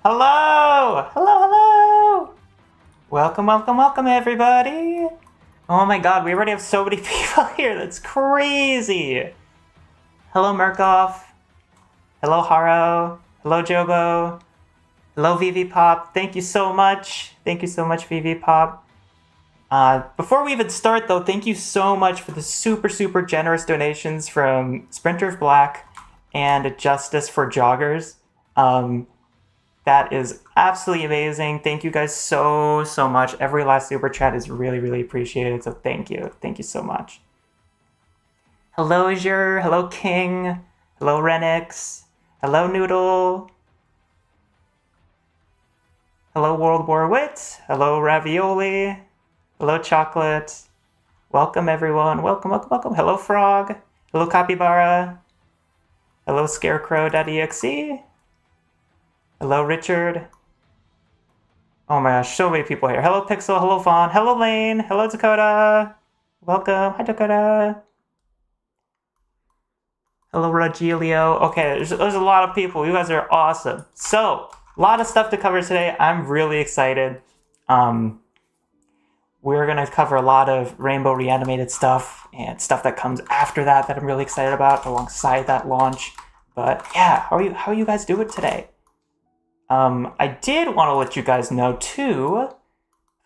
Hello! Hello, hello! Welcome, welcome, welcome, everybody! Oh my god, we already have so many people here, that's crazy! Hello, Murkoff. Hello, Haro. Hello, Jobo. Hello, VV Pop. Thank you so much. Thank you so much, VV Pop. Before we even start, though, thank you so much for the super generous donations from Sprinter of Black and Justice for Joggers. That is absolutely amazing. Thank you guys so much. Every last super chat is really appreciated, so thank you. Thank you so much. Hello, Azure. Hello, King. Hello, Renix. Hello, Noodle. Hello, World War Wit. Hello, Ravioli. Hello, Chocolate. Welcome, everyone. Welcome. Hello, Frog. Hello, Capybara. Hello, Scarecrow.exe. Hello, Richard. Oh my gosh, so many people here. Hello, Pixel. Hello, Fawn. Hello, Lane. Hello, Dakota. Welcome. Hi, Dakota. Hello, Rogelio. Okay, there's a lot of people. You guys are awesome. So, a lot of stuff to cover today. I'm really excited. We're going to cover a lot of Rainbow Reanimated stuff and stuff that comes after that I'm really excited about alongside that launch. But yeah, how are you guys doing today? I did want to let you guys know too,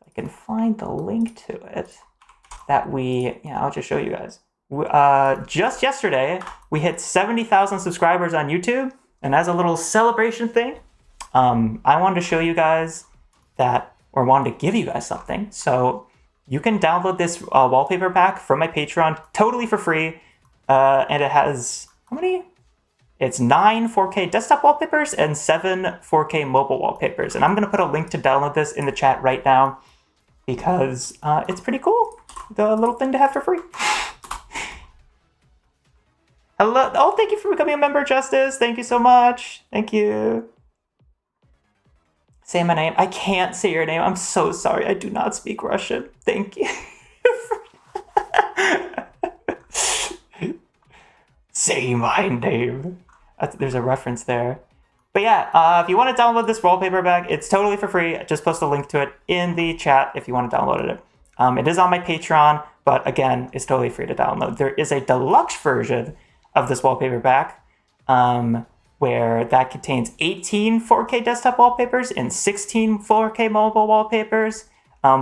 if I can find the link to it, that I'll just show you guys. Just yesterday, we hit 70,000 subscribers on YouTube, and as a little celebration thing, I wanted to show you guys wanted to give you guys something. So you can download this wallpaper pack from my Patreon totally for free, and it has, how many? It's 9 4K desktop wallpapers and 7 4K mobile wallpapers. And I'm going to put a link to download this in the chat right now because it's pretty cool. The little thing to have for free. Hello. Oh, thank you for becoming a member, Justice. Thank you so much. Thank you. Say my name. I can't say your name. I'm so sorry. I do not speak Russian. Thank you. Say my name. There's a reference there. But yeah, if you want to download this wallpaper bag, it's totally for free. I just post a link to it in the chat if you want to download it. It is on my Patreon, but again, it's totally free to download. There is a deluxe version of this wallpaper bag where that contains 18 4K desktop wallpapers and 16 4K mobile wallpapers.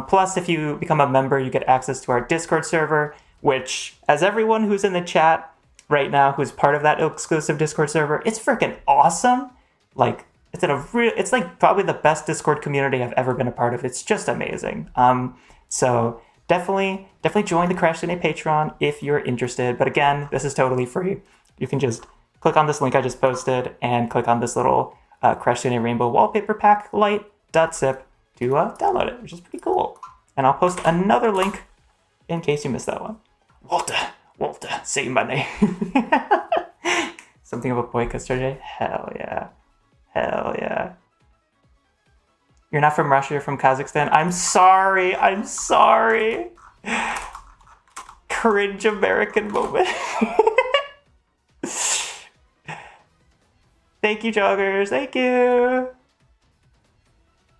Plus, if you become a member, you get access to our Discord server, which, as everyone who's in the chat right now who's part of that exclusive Discord server, it's freaking awesome. Like, it's like probably the best Discord community I've ever been a part of. It's just amazing. So definitely join the Crashsune Patreon if you're interested. But again, this is totally free. You can just click on this link I just posted and click on this little Crashsune Rainbow Wallpaper Pack Lite.zip to download it, which is pretty cool. And I'll post another link in case you missed that one. Walter, say my name. Something of a boy yesterday? Hell yeah. You're not from Russia, you're from Kazakhstan? I'm sorry. Cringe American moment. Thank you, Joggers. Thank you.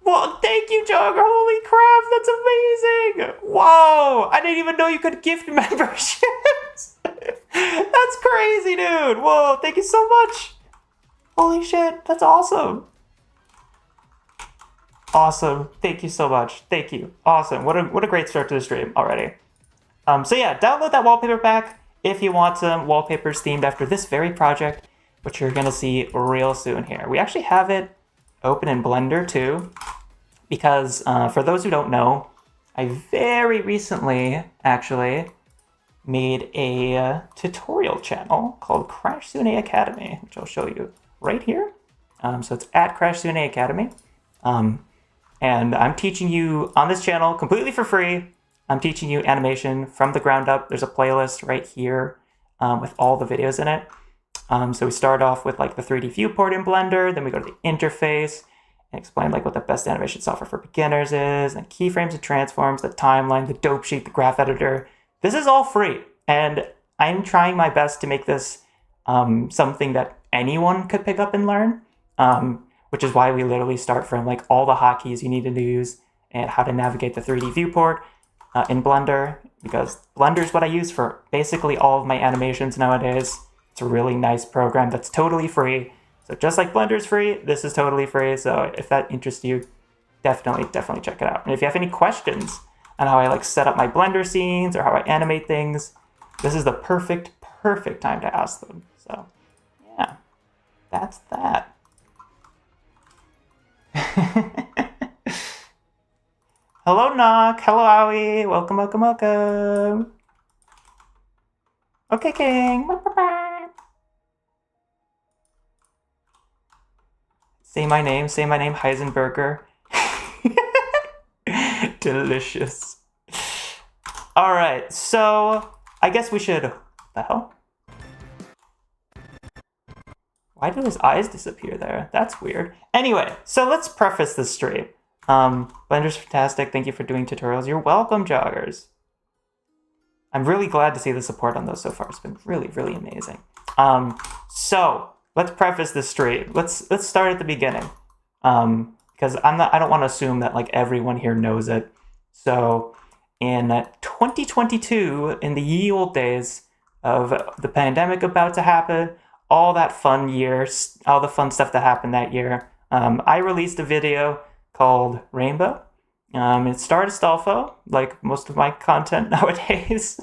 Well, thank you, Jogger. Holy crap, that's amazing. Whoa, I didn't even know you could gift memberships. That's crazy, dude. Whoa, thank you so much. Holy shit, that's awesome. Awesome. Thank you so much. Thank you. Awesome. What a great start to the stream already. So yeah, download that wallpaper pack if you want some wallpapers themed after this very project, which you're gonna see real soon here. We actually have it open in Blender too, because for those who don't know, I very recently actually made a tutorial channel called Crashsune Academy, which I'll show you right here. So it's at Crashsune Academy. And I'm teaching you on this channel completely for free. I'm teaching you animation from the ground up. There's a playlist right here with all the videos in it. So we start off with like the 3D viewport in Blender, then we go to the interface and explain like what the best animation software for beginners is, and keyframes and transforms, the timeline, the dope sheet, the graph editor. This is all free, and I'm trying my best to make this something that anyone could pick up and learn. which is why we literally start from like all the hotkeys you need to use and how to navigate the 3D viewport in Blender, because Blender is what I use for basically all of my animations nowadays. It's a really nice program that's totally free. So just like Blender's free, this is totally free. So if that interests you, definitely check it out. And if you have any questions on how I like set up my Blender scenes or how I animate things, this is the perfect time to ask them. So yeah, that's that. Hello, Knock. Hello, Aoi. Welcome. Okay, King. Say my name, Heisenberger. Delicious. All right, so I guess we should... What the hell? Why do his eyes disappear there? That's weird. Anyway, so let's preface this stream. Blender's fantastic. Thank you for doing tutorials. You're welcome, joggers. I'm really glad to see the support on those so far. It's been really amazing. So let's preface this stream. Let's start at the beginning. Because I don't want to assume that like everyone here knows it. So in 2022, in the ye old days of the pandemic about to happen, all that fun years, all the fun stuff that happened that year, I released a video called Rainbow. It starred Astolfo, like most of my content nowadays.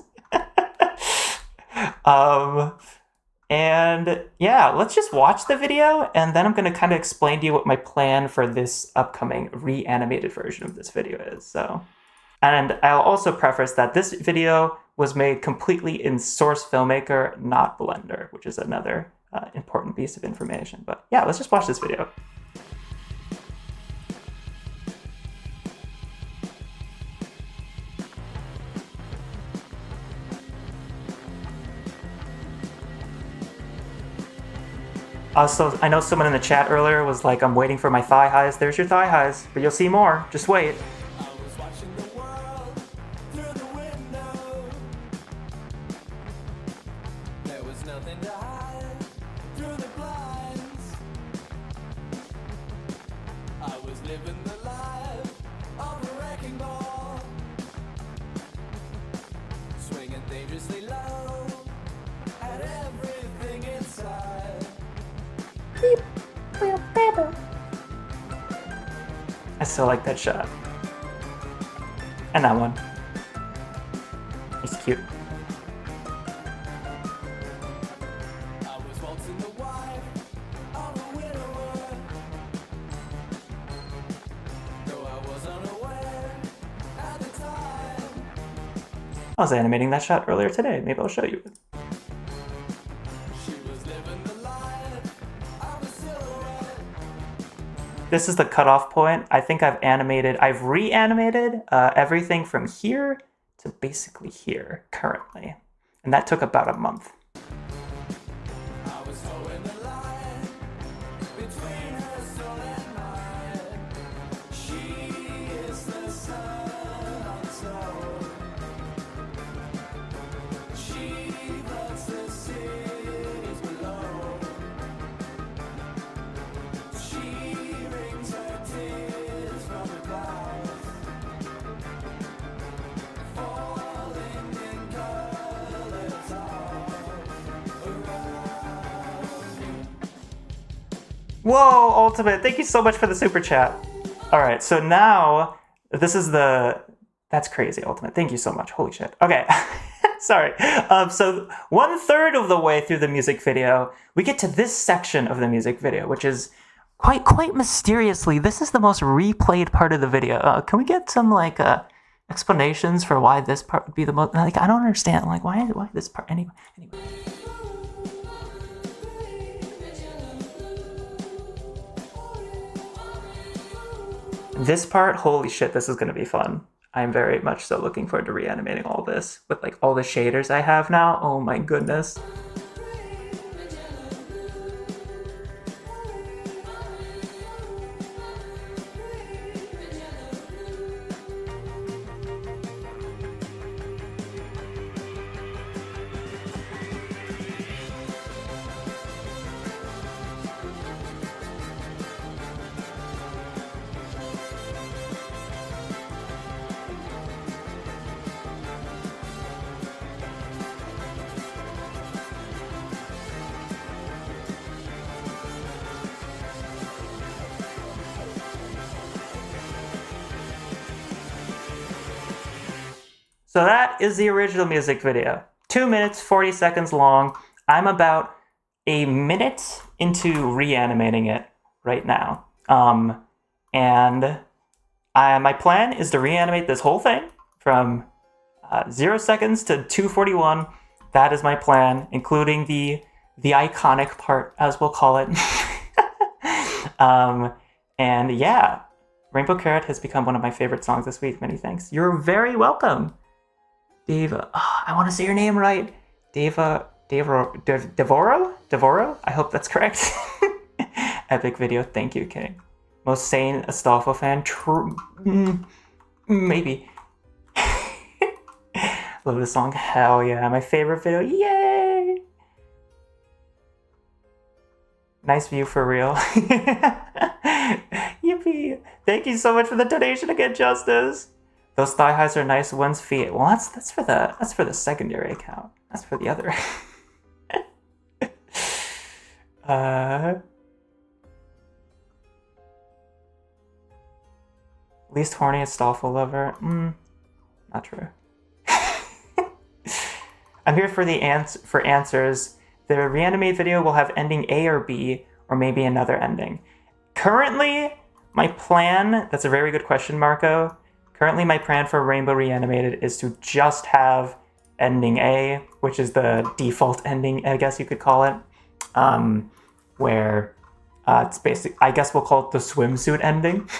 And yeah, let's just watch the video, and then I'm going to kind of explain to you what my plan for this upcoming reanimated version of this video is. So, and I'll also preface that this video was made completely in Source Filmmaker, not Blender, which is another important piece of information. But yeah, let's just watch this video. Also, I know someone in the chat earlier was like, I'm waiting for my thigh highs. There's your thigh highs, but you'll see more. Just wait. I was watching the world through the window. There was nothing to hide through the blinds. I was living the life of a wrecking ball, swinging dangerously low at everything inside. I still like that shot. And that one. It's cute. I was waltzing the wife of a widower, though I was unaware at the time. I was animating that shot earlier today. Maybe I'll show you it. This is the cutoff point. I think I've reanimated everything from here to basically here currently. And that took about a month. I was towing the line between her soul and mine. She is the sun on soul. She floods the cities below. She rings her tears from the clouds, falling in colors all around me. Whoa, Ultimate, thank you so much for the super chat. All right, so now this is that's crazy, Ultimate. Thank you so much. Holy shit. Okay, sorry. So 1/3 of the way through the music video, we get to this section of the music video, which is quite mysteriously, this is the most replayed part of the video. Can we get some like explanations for why this part would be the most? Like, I don't understand. Like, why this part? Anyway. This part, holy shit, this is gonna be fun. I'm very much so looking forward to reanimating all this with like all the shaders I have now. Oh my goodness. So that is the original music video. 2 minutes, 40 seconds long. I'm about a minute into reanimating it right now. And my plan is to reanimate this whole thing from 0 seconds to 2:41. That is my plan, including the iconic part, as we'll call it. And yeah, Rainbow Carrot has become one of my favorite songs this week. Many thanks. You're very welcome, Deva. Oh, I want to say your name right. Devoro? I hope that's correct. Epic video. Thank you, King. Most sane Astolfo fan. Maybe. Love this song. Hell yeah. My favorite video. Yay! Nice view for real. Yippee! Thank you so much for the donation again, Justice. Those thigh highs are nice. One's feet. Well, that's for the secondary account. That's for the other. Least horny Astolfo lover. Not true. I'm here for answers. The Reanimate video will have ending A or B, or maybe another ending. Currently, my plan, that's a very good question, Marco. Currently, my plan for Rainbow Reanimated is to just have ending A, which is the default ending, I guess you could call it, where it's basic. I guess we'll call it the swimsuit ending.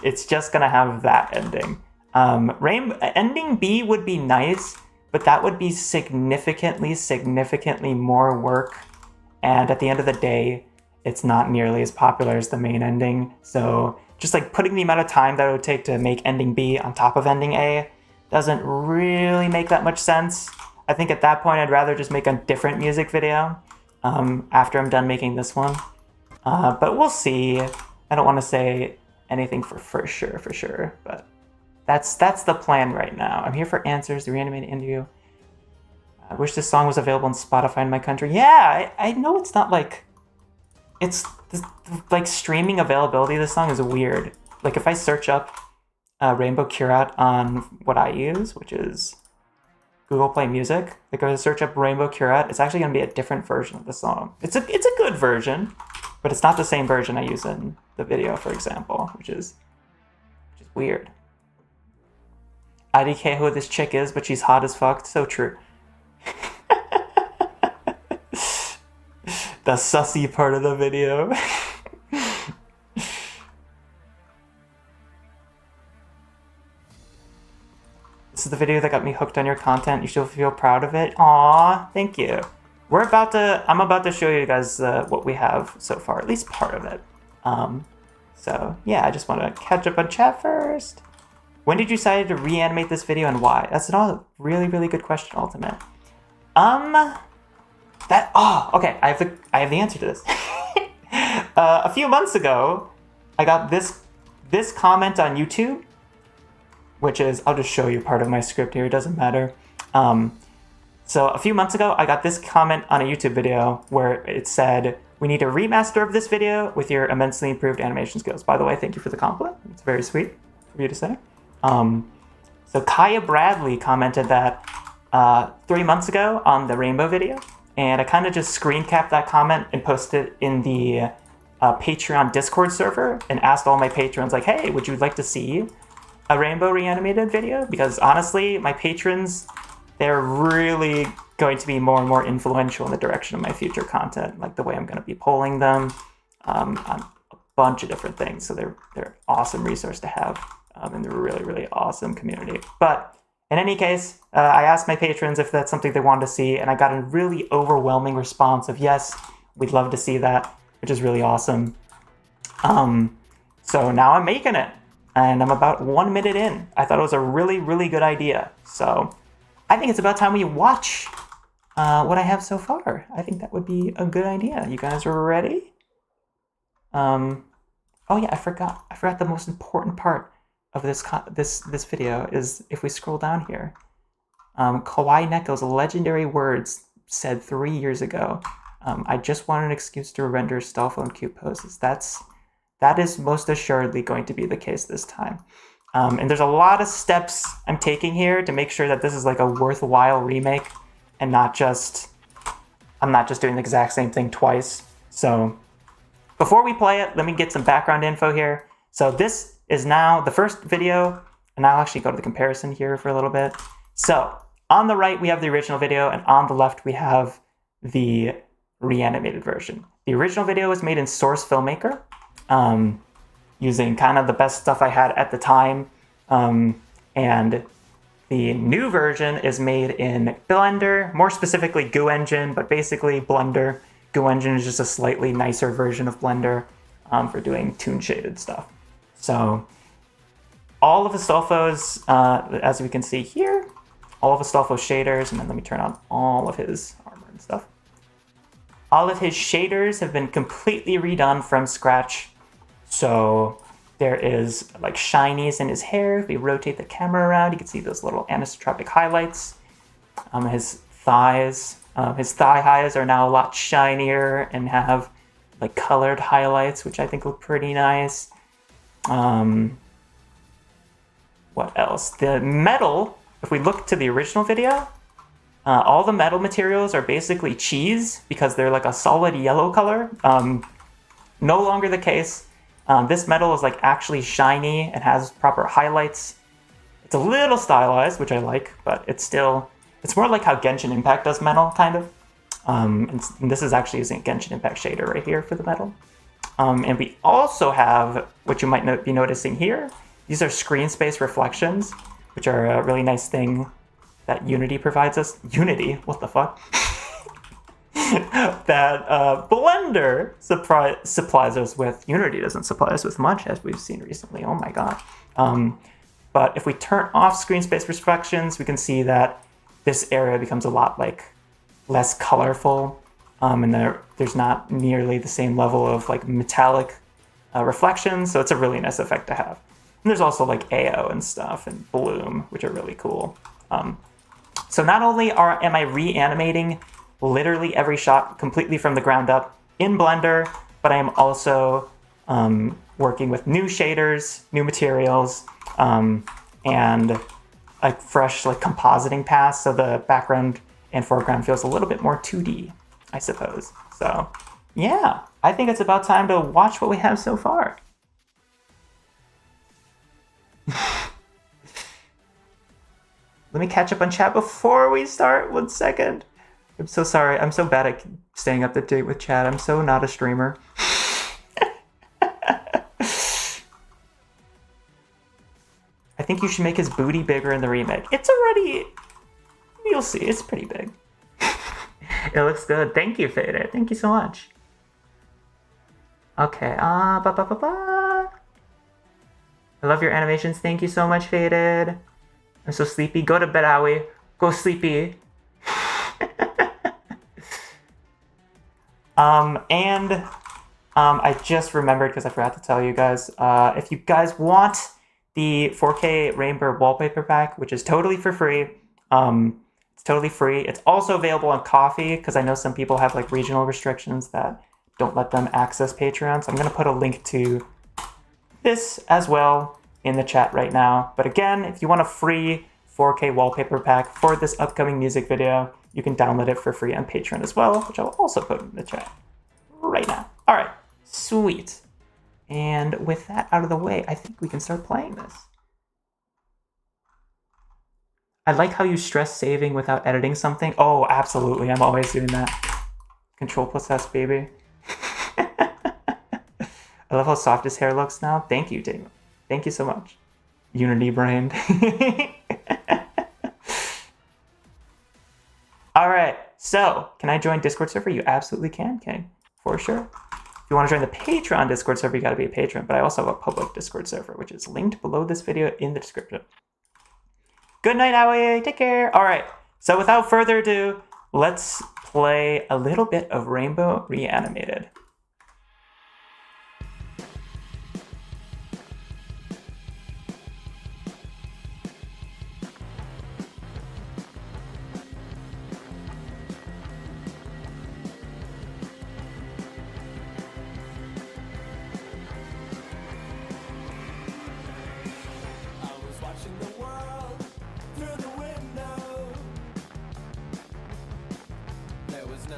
It's just gonna have that ending. Ending B would be nice, but that would be significantly more work. And at the end of the day, it's not nearly as popular as the main ending. So just like putting the amount of time that it would take to make ending B on top of ending A doesn't really make that much sense. I think at that point, I'd rather just make a different music video after I'm done making this one. But we'll see. I don't want to say anything for sure, but that's the plan right now. I'm here for answers, the Reanimated interview. I wish this song was available on Spotify in my country. Yeah, I know it's not like... It's... Like, streaming availability of this song is weird. Like, if I search up Rainbow Curate on what I use, which is Google Play Music, like, if I search up Rainbow Curate, it's actually going to be a different version of the song. It's a good version, but it's not the same version I use in the video, for example, which is weird. IDK who this chick is, but she's hot as fuck. So true. The sussy part of the video. This is the video that got me hooked on your content. You should feel proud of it. Aw, thank you. I'm about to show you guys what we have so far, at least part of it. So yeah, I just want to catch up on chat first. When did you decide to reanimate this video and why? That's a really good question, Ultimate. Okay, I have the answer to this. A few months ago, I got this comment on YouTube, which is, I'll just show you part of my script here, it doesn't matter. So a few months ago, I got this comment on a YouTube video where it said, we need a remaster of this video with your immensely improved animation skills. By the way, thank you for the compliment. It's very sweet for you to say. So Kaya Bradley commented that 3 months ago on the Rainbow video, and I kind of just screen capped that comment and posted it in the Patreon Discord server and asked all my patrons, like, hey, would you like to see a Rainbow Reanimated video? Because honestly, my patrons, they're really going to be more and more influential in the direction of my future content, like the way I'm going to be polling them on a bunch of different things. So they're an awesome resource to have, and they're a really awesome community. But in any case, I asked my patrons if that's something they wanted to see, and I got a really overwhelming response of yes, we'd love to see that, which is really awesome. So now I'm making it, and I'm about 1 minute in. I thought it was a really good idea. So I think it's about time we watch what I have so far. I think that would be a good idea. You guys are ready? Oh yeah, I forgot the most important part of this video is if we scroll down here. Kawaii Neko's legendary words said 3 years ago. I just want an excuse to render Astolfo and cute poses. That is most assuredly going to be the case this time. And there's a lot of steps I'm taking here to make sure that this is like a worthwhile remake and I'm not just doing the exact same thing twice. So before we play it, let me get some background info here. So this is now the first video, and I'll actually go to the comparison here for a little bit. So on the right, we have the original video, and on the left, we have the reanimated version. The original video was made in Source Filmmaker, using kind of the best stuff I had at the time. And the new version is made in Blender, more specifically Goo Engine, but basically Blender. Goo Engine is just a slightly nicer version of Blender for doing toon shaded stuff. So all of Astolfo's, as we can see here, all of Astolfo's shaders, and then let me turn on all of his armor and stuff. All of his shaders have been completely redone from scratch. So there is like shinies in his hair. If we rotate the camera around, you can see those little anisotropic highlights. His thighs, his thigh highs are now a lot shinier and have like colored highlights, which I think look pretty nice. What else? The metal, if we look to the original video, all the metal materials are basically cheese because they're like a solid yellow color. No longer the case. This metal is like actually shiny and has proper highlights. It's a little stylized, which I like, but it's more like how Genshin Impact does metal, kind of. And this is actually using a Genshin Impact shader right here for the metal. And we also have, what you might be noticing here, these are screen space reflections, which are a really nice thing that Unity provides us. Unity? What the fuck? That Blender supplies us with. Unity doesn't supply us with much, as we've seen recently. Oh my god. But if we turn off screen space reflections, we can see that this area becomes a lot like less colorful, and there's not nearly the same level of like metallic reflections. So it's a really nice effect to have. And there's also like AO and stuff and bloom, which are really cool. So not only am I reanimating literally every shot completely from the ground up in Blender, but I am also working with new shaders, new materials, and a fresh like compositing pass, so the background and foreground feels a little bit more 2D, I suppose. So yeah, I think it's about time to watch what we have so far. Let me catch up on chat before we start. 1 second. I'm so sorry. I'm so bad at staying up to date with chat. I'm so not a streamer. I think you should make his booty bigger in the remake. It's already... You'll see. It's pretty big. It looks good. Thank you, Faded. Thank you so much. Okay. I love your animations. Thank you so much, Faded. I'm so sleepy. Go to bed, Owie. Go sleepy. I just remembered, because I forgot to tell you guys, if you guys want the 4K Rainbow wallpaper pack, which is totally for free, it's totally free. It's also available on Ko-fi, because I know some people have like regional restrictions that don't let them access Patreon. So I'm going to put a link to this as well in the chat right now. But again, if you want a free 4K wallpaper pack for this upcoming music video, you can download it for free on Patreon as well, which I'll also put in the chat right now. All right, sweet. And with that out of the way, I think we can start playing this. I like how you stress saving without editing something. Oh, absolutely. I'm always doing that. Control+S, baby. I love how soft his hair looks now. Thank you, Daniel. Thank you so much. Unity brain. All right. So, can I join Discord server? You absolutely can, King. For sure. If you want to join the Patreon Discord server, you got to be a patron. But I also have a public Discord server, which is linked below this video in the description. Good night, Owie. Take care. All right. So, without further ado, let's play a little bit of Rainbow Reanimated.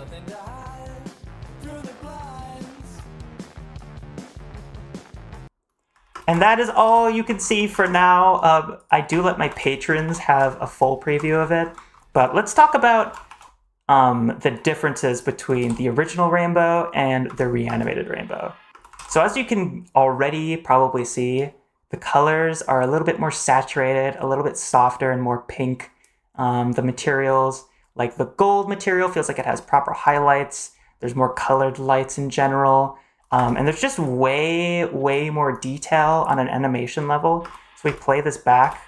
nothing to hide through the blinds. And that is all you can see for now. I do let my patrons have a full preview of it, but let's talk about the differences between the original Rainbow and the Reanimated Rainbow. So as you can already probably see, the colors are a little bit more saturated, a little bit softer and more pink. The materials, like the gold material, feels like it has proper highlights. There's more colored lights in general. And there's just way more detail on an animation level. So we play this back,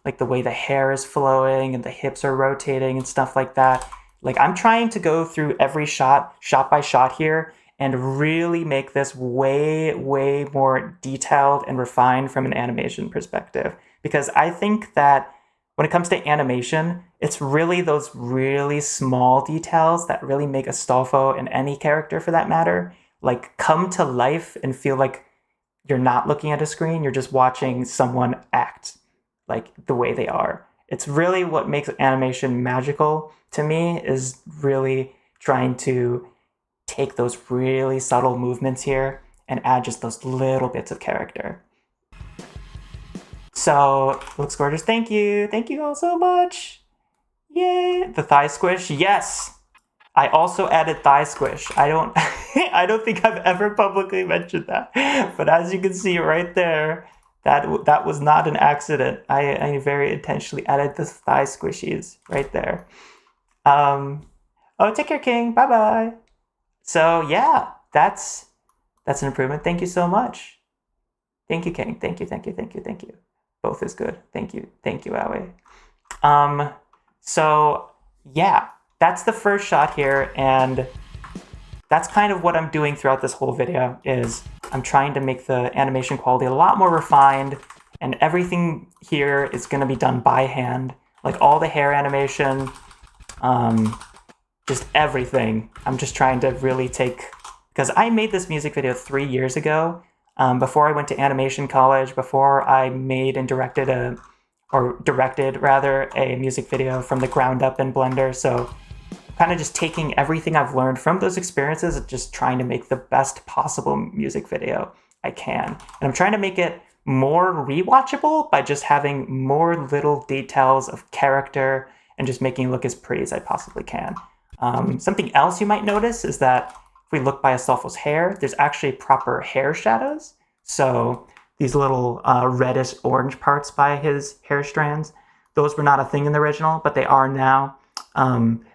like the way the hair is flowing and the hips are rotating and stuff like that. Like I'm trying to go through every shot by shot here, and really make this way more detailed and refined from an animation perspective. Because I think that when it comes to animation, it's really those really small details that really make Astolfo, and any character for that matter, like come to life and feel like you're not looking at a screen, you're just watching someone act like the way they are. It's really what makes animation magical to me, is really trying to take those really subtle movements here and add just those little bits of character. So, looks gorgeous. Thank you. Thank you all so much. Yay. The thigh squish. Yes. I also added thigh squish. I don't I don't think I've ever publicly mentioned that. But as you can see right there, that was not an accident. I very intentionally added the thigh squishies right there. Oh, take care, King. Bye-bye. So yeah, that's an improvement. Thank you so much. Thank you, King. Thank you. Both is good. Thank you, Aoi. So yeah, that's the first shot here, and that's kind of what I'm doing throughout this whole video, is I'm trying to make the animation quality a lot more refined, and everything here is going to be done by hand. Like all the hair animation, just everything. I'm just trying to really take, because I made this music video 3 years ago, before I went to animation college, before I made and directed a music video from the ground up in Blender. So kind of just taking everything I've learned from those experiences and just trying to make the best possible music video I can. And I'm trying to make it more rewatchable by just having more little details of character and just making it look as pretty as I possibly can. Something else you might notice is that if we look by Astolfo's hair, there's actually proper hair shadows. So these little reddish orange parts by his hair strands, those were not a thing in the original, but they are now,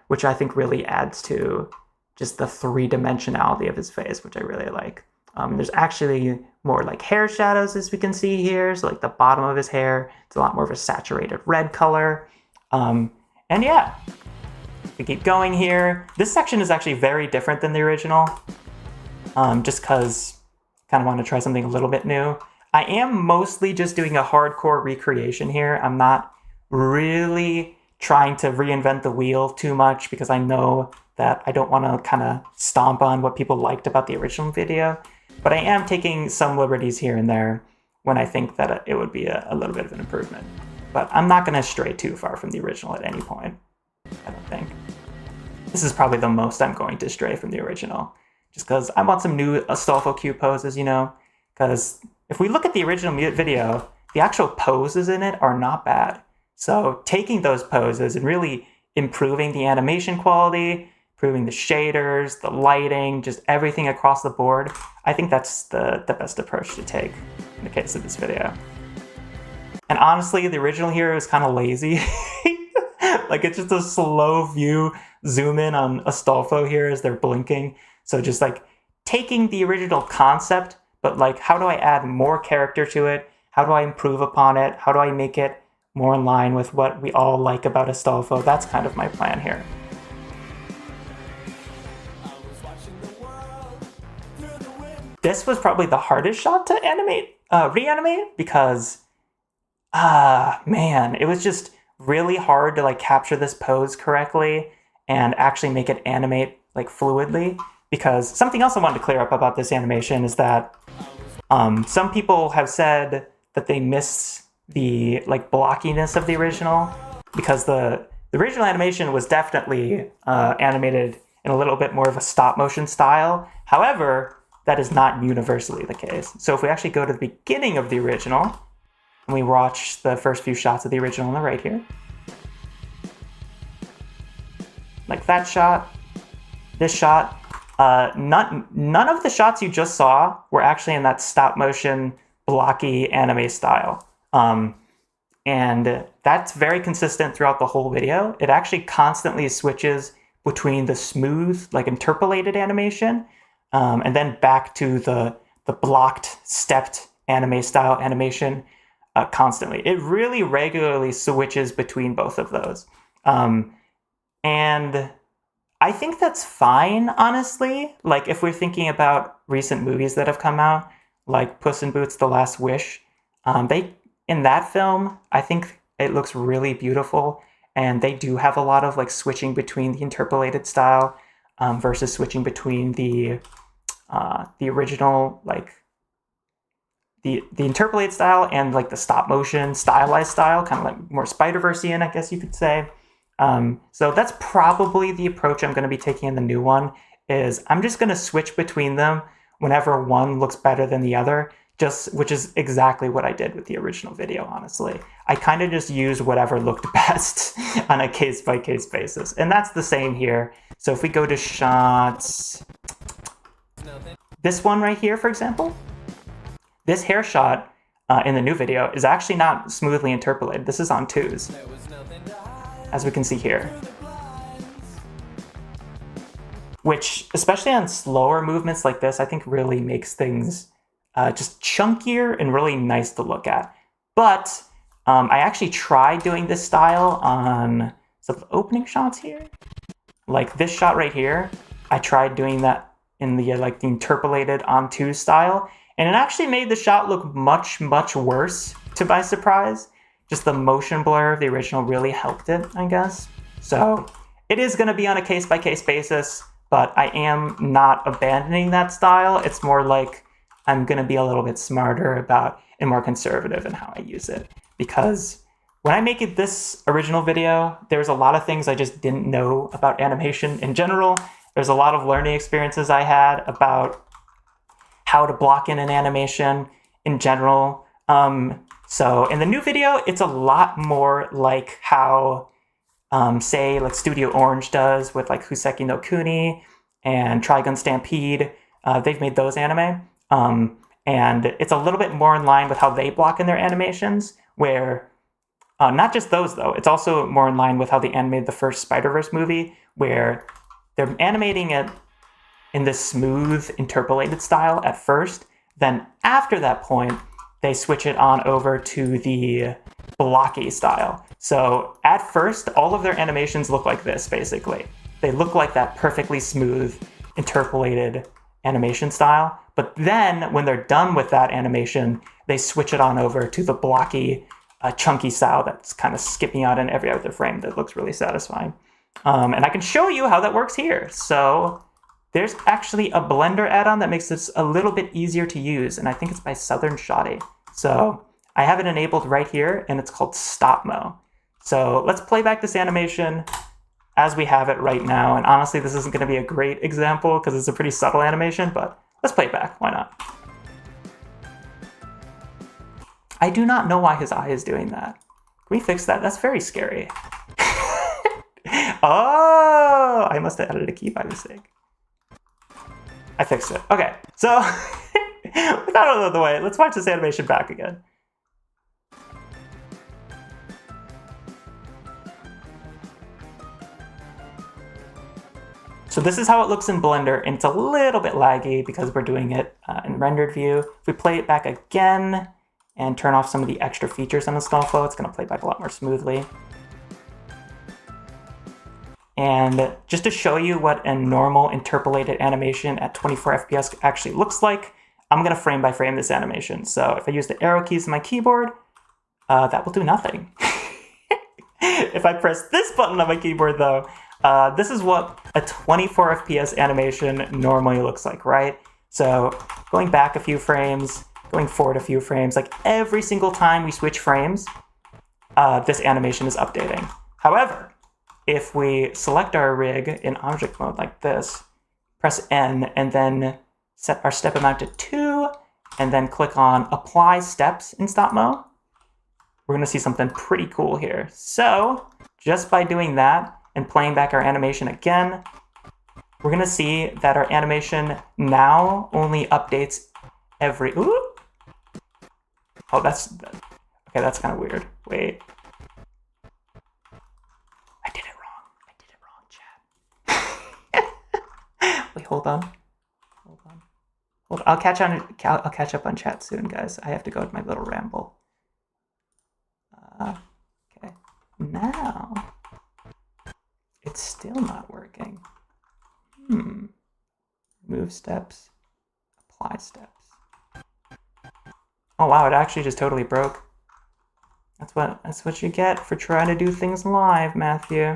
which I think really adds to just the three-dimensionality of his face, which I really like. There's actually more like hair shadows, as we can see here. So like the bottom of his hair, it's a lot more of a saturated red color. And yeah, we keep going here. This section is actually very different than the original, just because I kind of want to try something a little bit new. I am mostly just doing a hardcore recreation here. I'm not really trying to reinvent the wheel too much, because I know that I don't want to kind of stomp on what people liked about the original video. But I am taking some liberties here and there when I think that it would be a little bit of an improvement. But I'm not going to stray too far from the original at any point, I don't think. This is probably the most I'm going to stray from the original, just because I want some new Astolfo Q poses, you know? Because if we look at the original video, the actual poses in it are not bad. So taking those poses and really improving the animation quality, improving the shaders, the lighting, just everything across the board, I think that's the best approach to take in the case of this video. And honestly, the original here is kind of lazy. Like, it's just a slow view zoom in on Astolfo here as they're blinking. So just like taking the original concept, but like, how do I add more character to it? How do I improve upon it? How do I make it more in line with what we all like about Astolfo? That's kind of my plan here. This was probably the hardest shot to reanimate, because, man, it was just really hard to like capture this pose correctly and actually make it animate like fluidly. Because something else I wanted to clear up about this animation is that some people have said that they miss the like blockiness of the original, because the original animation was definitely animated in a little bit more of a stop motion style. However, that is not universally the case. So if we actually go to the beginning of the original, and we watch the first few shots of the original on the right here, like that shot, this shot, none of the shots you just saw were actually in that stop motion blocky anime style. And that's very consistent throughout the whole video. It actually constantly switches between the smooth, like interpolated animation, and then back to the blocked, stepped anime style animation constantly. It really regularly switches between both of those. And I think that's fine, honestly. Like, if we're thinking about recent movies that have come out, like Puss in Boots: The Last Wish, in that film, I think it looks really beautiful, and they do have a lot of like switching between the interpolated style versus switching between the original, like the interpolated style and like the stop motion stylized style, kind of like more Spider-Verse-ian, I guess you could say. So that's probably the approach I'm going to be taking in the new one, is I'm just going to switch between them whenever one looks better than the other, which is exactly what I did with the original video, honestly. I kind of just used whatever looked best on a case-by-case basis. And that's the same here. So if we go to shots, this one right here, for example, this hair shot in the new video is actually not smoothly interpolated. This is on twos, as we can see here. Which, especially on slower movements like this, I think really makes things just chunkier and really nice to look at. But I actually tried doing this style on some of the opening shots here. Like this shot right here, I tried doing that in the like the interpolated on two style, and it actually made the shot look much, much worse, to my surprise. Just the motion blur of the original really helped it, I guess. So it is going to be on a case-by-case basis, but I am not abandoning that style. It's more like I'm going to be a little bit smarter about and more conservative in how I use it. Because when I make this original video, there's a lot of things I just didn't know about animation in general. There's a lot of learning experiences I had about how to block in an animation in general. So in the new video, it's a lot more like how, say, like Studio Orange does with like Huseki no Kuni and Trigun Stampede. They've made those anime. And it's a little bit more in line with how they block in their animations, where not just those, though. It's also more in line with how they animated the first Spider-Verse movie, where they're animating it in this smooth, interpolated style at first. Then after that point, they switch it on over to the blocky style. So at first, all of their animations look like this, basically. They look like that perfectly smooth, interpolated animation style. But then when they're done with that animation, they switch it on over to the blocky, chunky style that's kind of skipping out in every other frame that looks really satisfying. And I can show you how that works here. So there's actually a Blender add-on that makes this a little bit easier to use, and I think it's by Southern Shoddy. So I have it enabled right here, and it's called Stop Mo. So let's play back this animation as we have it right now. And honestly, this isn't going to be a great example because it's a pretty subtle animation, but let's play it back. Why not? I do not know why his eye is doing that. Can we fix that? That's very scary. Oh, I must have added a key by mistake. I fixed it. Okay, so with that out of the way, let's watch this animation back again. So this is how it looks in Blender, and it's a little bit laggy because we're doing it in rendered view. If we play it back again and turn off some of the extra features on Astolfo, it's going to play back a lot more smoothly. And just to show you what a normal interpolated animation at 24 FPS actually looks like, I'm going to frame by frame this animation. So if I use the arrow keys on my keyboard, that will do nothing. If I press this button on my keyboard, though, this is what a 24 FPS animation normally looks like, right? So going back a few frames, going forward a few frames, like every single time we switch frames, this animation is updating. However, if we select our rig in object mode like this, press N, and then set our step amount to 2, and then click on Apply Steps in Stop Mo, we're going to see something pretty cool here. So just by doing that and playing back our animation again, we're going to see that our animation now only updates every... Ooh! Oh, that's... Okay, that's kind of weird. Wait. I did it wrong, chat. Wait, hold on. I'll catch up on chat soon, guys. I have to go with my little ramble. Okay. Now, it's still not working. Move steps. Apply steps. Oh wow, it actually just totally broke. That's what you get for trying to do things live, Matthew.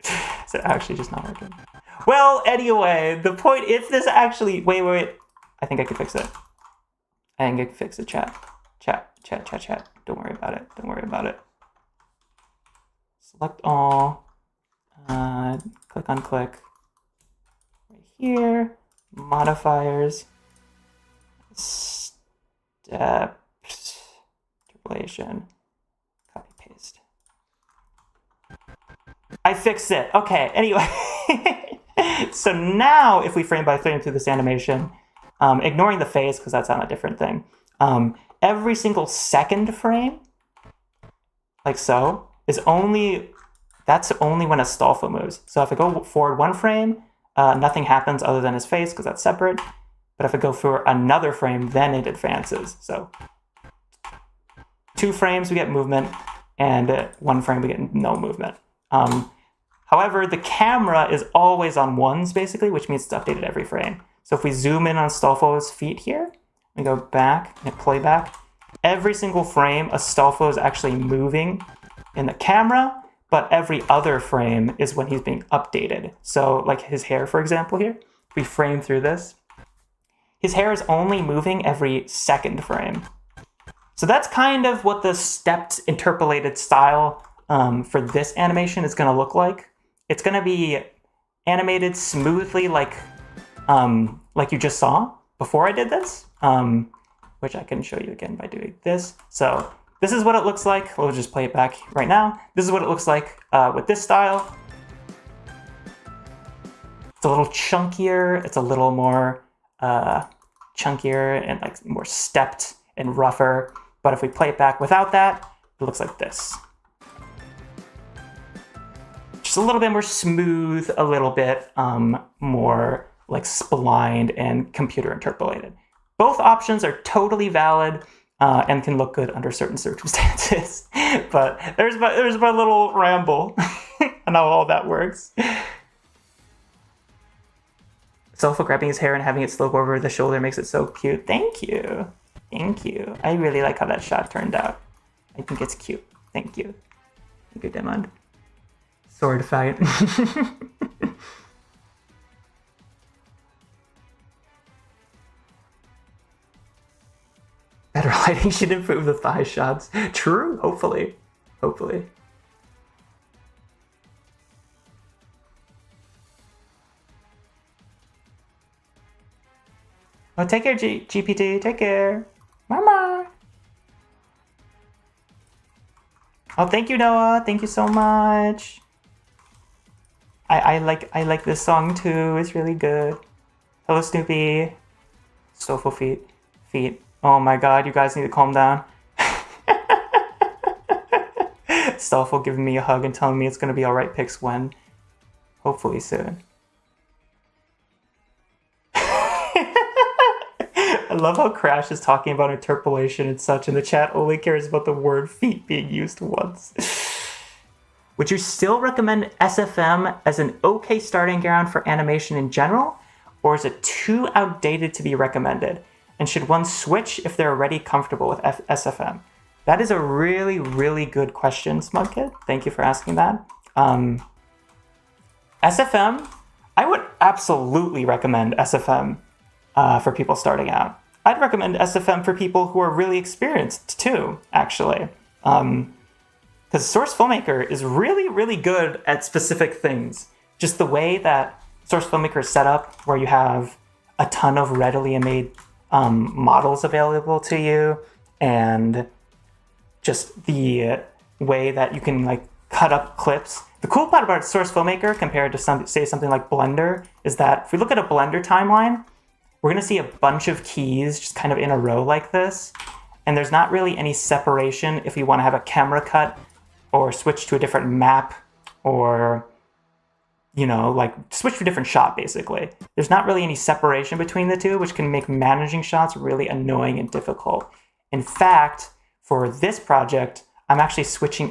Is it actually just not working? Well, anyway, the point, if this actually... Wait. I think I can fix it. I think I can fix it, chat. Chat. Don't worry about it. Select all. Click on click. Right here. Modifiers. Steps. Interpolation. Copy paste. I fixed it. Okay, anyway. So now, if we frame by frame through this animation, ignoring the phase, because that's on a different thing, every single second frame, like so, that's only when Astolfo moves. So if I go forward one frame, nothing happens other than his face, because that's separate. But if I go for another frame, then it advances. So 2 frames, we get movement, and 1 frame, we get no movement. However, the camera is always on ones, basically, which means it's updated every frame. So if we zoom in on Astolfo's feet here, we go back and play back, every single frame, Astolfo is actually moving in the camera, but every other frame is when he's being updated. So like his hair, for example, here, if we frame through this, his hair is only moving every second frame. So that's kind of what the stepped interpolated style for this animation is going to look like. It's going to be animated smoothly like you just saw before I did this, which I can show you again by doing this. So this is what it looks like. We'll just play it back right now. This is what it looks like with this style. It's a little chunkier. It's a little more chunkier and like more stepped and rougher. But if we play it back without that, it looks like this. Just a little bit more smooth, a little bit more like splined and computer interpolated. Both options are totally valid and can look good under certain circumstances. But there's my little ramble on how all that works. Astolfo grabbing his hair and having it slope over the shoulder makes it so cute. Thank you. I really like how that shot turned out. I think it's cute. Thank you. Thank you, Demond. Sword fight. Better lighting should improve the thigh shots. True, hopefully. Oh, take care, GPT. Take care. Mama. Oh, thank you, Noah. Thank you so much. I like this song too. It's really good. Hello, Snoopy. Astolfo feet. Oh my God, you guys need to calm down. Astolfo giving me a hug and telling me it's gonna be all right. Picks when. Hopefully soon. I love how Crash is talking about interpolation and such, and the chat only cares about the word feet being used once. Would you still recommend SFM as an okay starting ground for animation in general, or is it too outdated to be recommended? And should one switch if they're already comfortable with SFM? That is a really, really good question, Smugkid. Thank you for asking that. SFM, I would absolutely recommend SFM for people starting out. I'd recommend SFM for people who are really experienced too, actually. Because because Source Filmmaker is really, really good at specific things. Just the way that Source Filmmaker is set up, where you have a ton of readily made models available to you, and just the way that you can like cut up clips. The cool part about Source Filmmaker compared to something like Blender is that if we look at a Blender timeline, we're going to see a bunch of keys just kind of in a row like this. And there's not really any separation if you want to have a camera cut or switch to a different map or, like switch to a different shot, basically. There's not really any separation between the two, which can make managing shots really annoying and difficult. In fact, for this project, I'm actually switching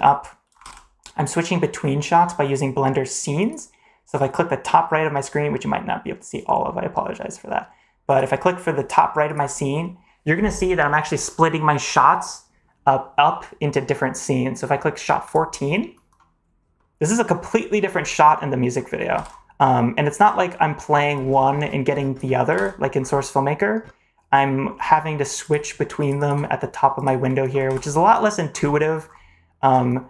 between shots by using Blender scenes. So if I click the top right of my screen, which you might not be able to see all of, I apologize for that. But if I click for the top right of my scene, you're going to see that I'm actually splitting my shots up into different scenes. So if I click shot 14, this is a completely different shot in the music video. And it's not like I'm playing one and getting the other, like in Source Filmmaker. I'm having to switch between them at the top of my window here, which is a lot less intuitive and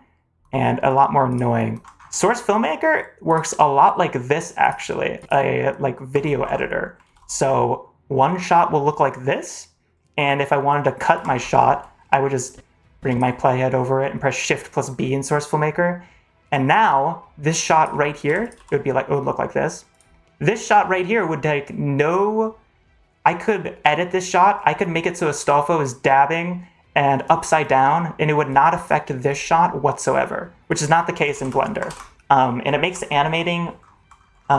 a lot more annoying. Source Filmmaker works a lot like this, actually, a like video editor. So one shot will look like this. And if I wanted to cut my shot, I would just bring my playhead over it and press Shift plus B in Source Filmmaker. And now this shot right here, it would look like this. This shot right here would take I could edit this shot. I could make it so Astolfo is dabbing and upside down, and it would not affect this shot whatsoever, which is not the case in Blender. And it makes animating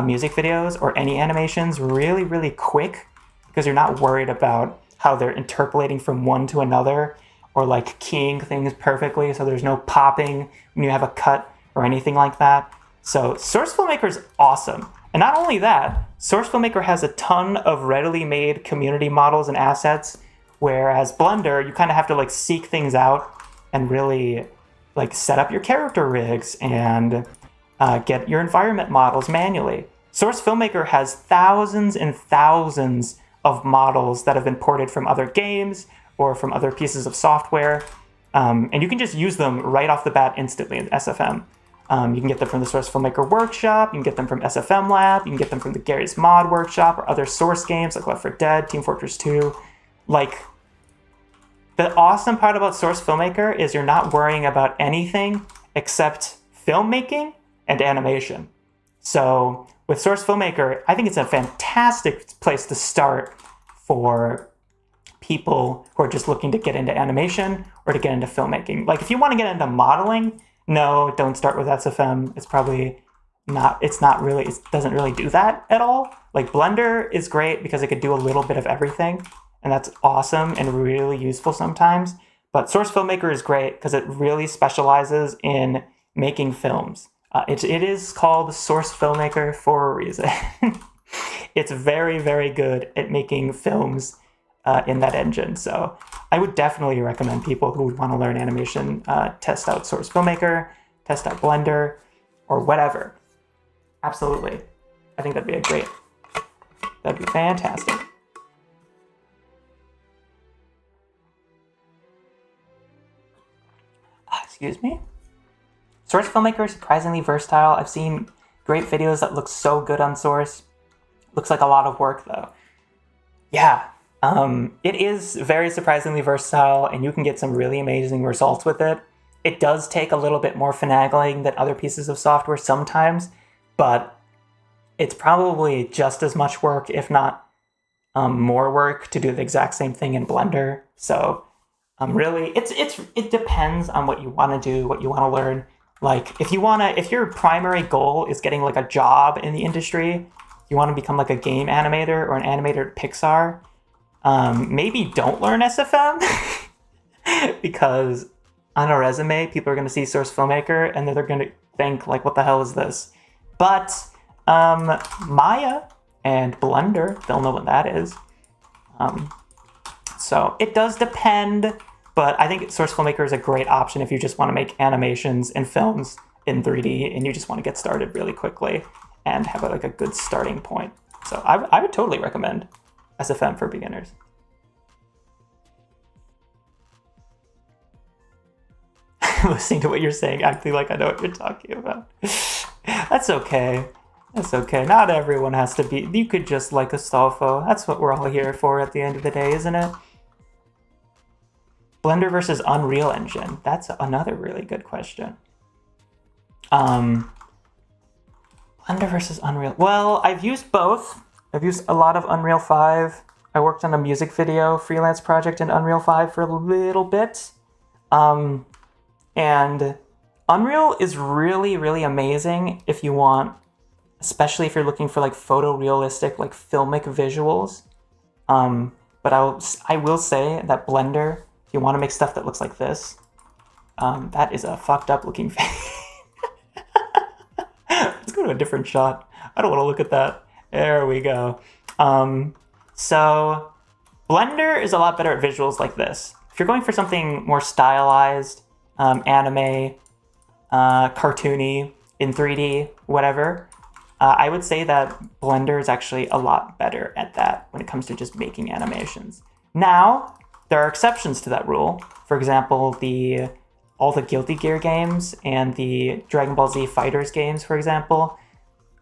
music videos or any animations really, really quick because you're not worried about how they're interpolating from one to another or like keying things perfectly so there's no popping when you have a cut or anything like that. So Source Filmmaker is awesome. And not only that, Source Filmmaker has a ton of readily made community models and assets, whereas Blender, you kind of have to like seek things out and really like set up your character rigs and get your environment models manually. Source Filmmaker has thousands and thousands of models that have been ported from other games or from other pieces of software. And you can just use them right off the bat instantly in SFM. You can get them from the Source Filmmaker Workshop, you can get them from SFM Lab, you can get them from the Gary's Mod Workshop or other Source games like Left 4 Dead, Team Fortress 2. Like, the awesome part about Source Filmmaker is you're not worrying about anything except filmmaking and animation. So with Source Filmmaker, I think it's a fantastic place to start for people who are just looking to get into animation or to get into filmmaking. Like if you want to get into modeling, no, don't start with SFM. It's probably not, it doesn't really do that at all. Like Blender is great because it could do a little bit of everything, and that's awesome and really useful sometimes. But Source Filmmaker is great because it really specializes in making films. It is called Source Filmmaker for a reason. It's very, very good at making films in that engine. So I would definitely recommend people who would want to learn animation test out Source Filmmaker, test out Blender, or whatever. Absolutely. I think that'd be fantastic. Excuse me? Source Filmmaker is surprisingly versatile. I've seen great videos that look so good on Source. Looks like a lot of work though. Yeah, it is very surprisingly versatile and you can get some really amazing results with it. It does take a little bit more finagling than other pieces of software sometimes, but it's probably just as much work, if not more work, to do the exact same thing in Blender. So really, it depends on what you want to do, what you want to learn. Like if your primary goal is getting like a job in the industry, you want to become like a game animator or an animator at Pixar, maybe don't learn SFM because on a resume, people are going to see Source Filmmaker and they're going to think like, what the hell is this? But Maya and Blender, they'll know what that is. So it does depend, but I think Source Filmmaker is a great option if you just want to make animations and films in 3D and you just want to get started really quickly and have like a good starting point. So I would totally recommend SFM for beginners. listening to what you're saying, acting like I know what you're talking about. That's okay. That's okay. Not everyone has to be. You could just like Astolfo. That's what we're all here for at the end of the day, isn't it? Blender versus Unreal Engine. That's another really good question. Blender versus Unreal. Well, I've used both. I've used a lot of Unreal 5. I worked on a music video freelance project in Unreal 5 for a little bit. And Unreal is really, really amazing if you want, especially if you're looking for like photorealistic, like filmic visuals. But I will say that Blender, if you want to make stuff that looks like this, that is a fucked up looking face. Let's go to a different shot. I don't want to look at that. There we go. So Blender is a lot better at visuals like this. If you're going for something more stylized, anime, cartoony, in 3D, whatever, I would say that Blender is actually a lot better at that when it comes to just making animations. Now, there are exceptions to that rule. For example, all the Guilty Gear games and the Dragon Ball Z Fighters games, for example,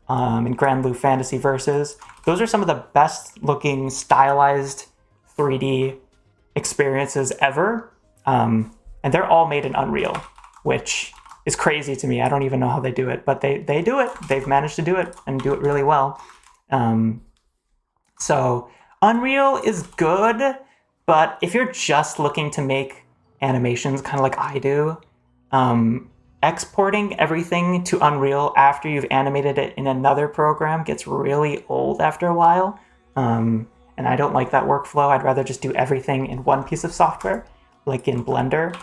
and Grand Blue Fantasy Versus. Those are some of the best looking stylized 3D experiences ever. And they're all made in Unreal, which is crazy to me. I don't even know how they do it, but they do it. They've managed to do it and do it really well. So Unreal is good, but if you're just looking to make animations kind of like I do, exporting everything to Unreal after you've animated it in another program gets really old after a while. And I don't like that workflow. I'd rather just do everything in one piece of software, like in Blender.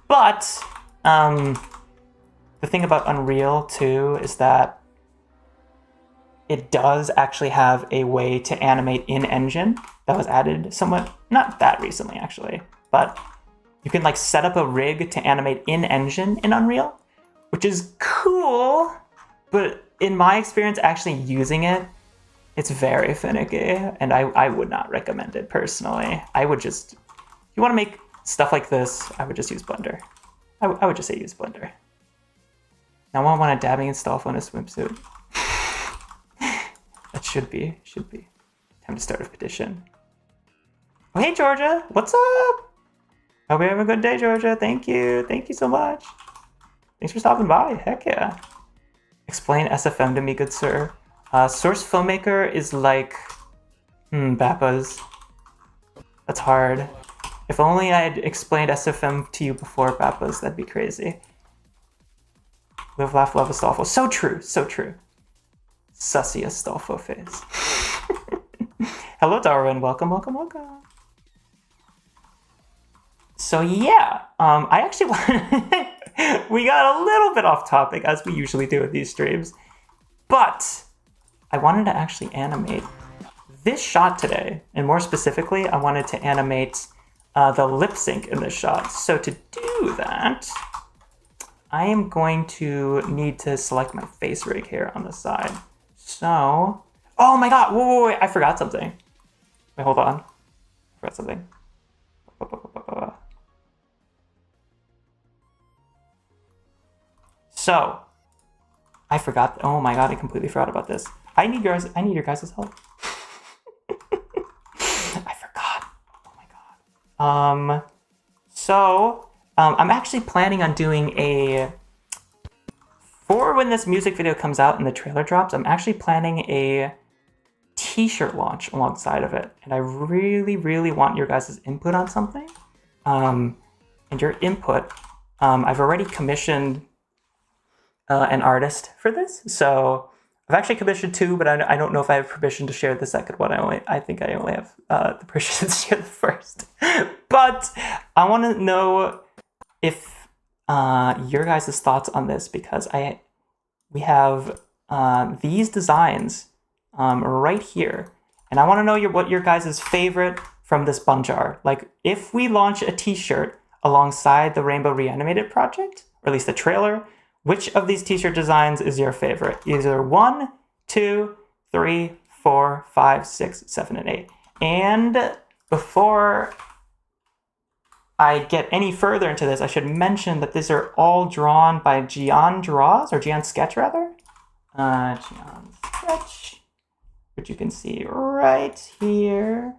But the thing about Unreal too is that it does actually have a way to animate in engine that was added somewhat, not that recently actually, but you can like set up a rig to animate in engine in Unreal, which is cool, but in my experience actually using it, it's very finicky, and I would not recommend it personally. I would just, if you want to make stuff like this, I would just use Blender. I would just say use Blender. Now I want a dabbing Astolfo in a swimsuit. That should be. Time to start a petition. Oh, hey, Georgia. What's up? Hope you're having a good day, Georgia. Thank you. Thank you so much. Thanks for stopping by. Heck yeah. Explain SFM to me, good sir. Source Filmmaker is like... Bappas. That's hard. If only I had explained SFM to you before, Bappas, that'd be crazy. Live, laugh, love Astolfo. So true, so true. Sussy Astolfo face. Hello, Darwin. Welcome, welcome, welcome. So yeah, I actually we got a little bit off topic, as we usually do with these streams, but I wanted to actually animate this shot today, and more specifically, I wanted to animate the lip sync in this shot. So to do that, I am going to need to select my face rig here on the side. So, oh my god, wait, I forgot something. Wait, hold on. I forgot something. So, I forgot, oh my god, I completely forgot about this. I need your guys' help. I forgot. Oh my god. I'm actually planning on doing for when this music video comes out and the trailer drops, I'm actually planning a t-shirt launch alongside of it. And I really, really want your guys' input on something. And your input, I've already commissioned an artist for this. So I've actually commissioned two, but I don't know if I have permission to share the second one. I think I only have the permission to share the first. But I want to know if your guys' thoughts on this, because we have these designs right here, and I want to know what your guys' favorite from this bunch are. Like, if we launch a t-shirt alongside the Rainbow Reanimated project, or at least the trailer, which of these t-shirt designs is your favorite? Either 1, 2, 3, 4, 5, 6, 7, and 8. And before I get any further into this, I should mention that these are all drawn by Gian Draws, or Gian Sketch rather. Gian Sketch, which you can see right here.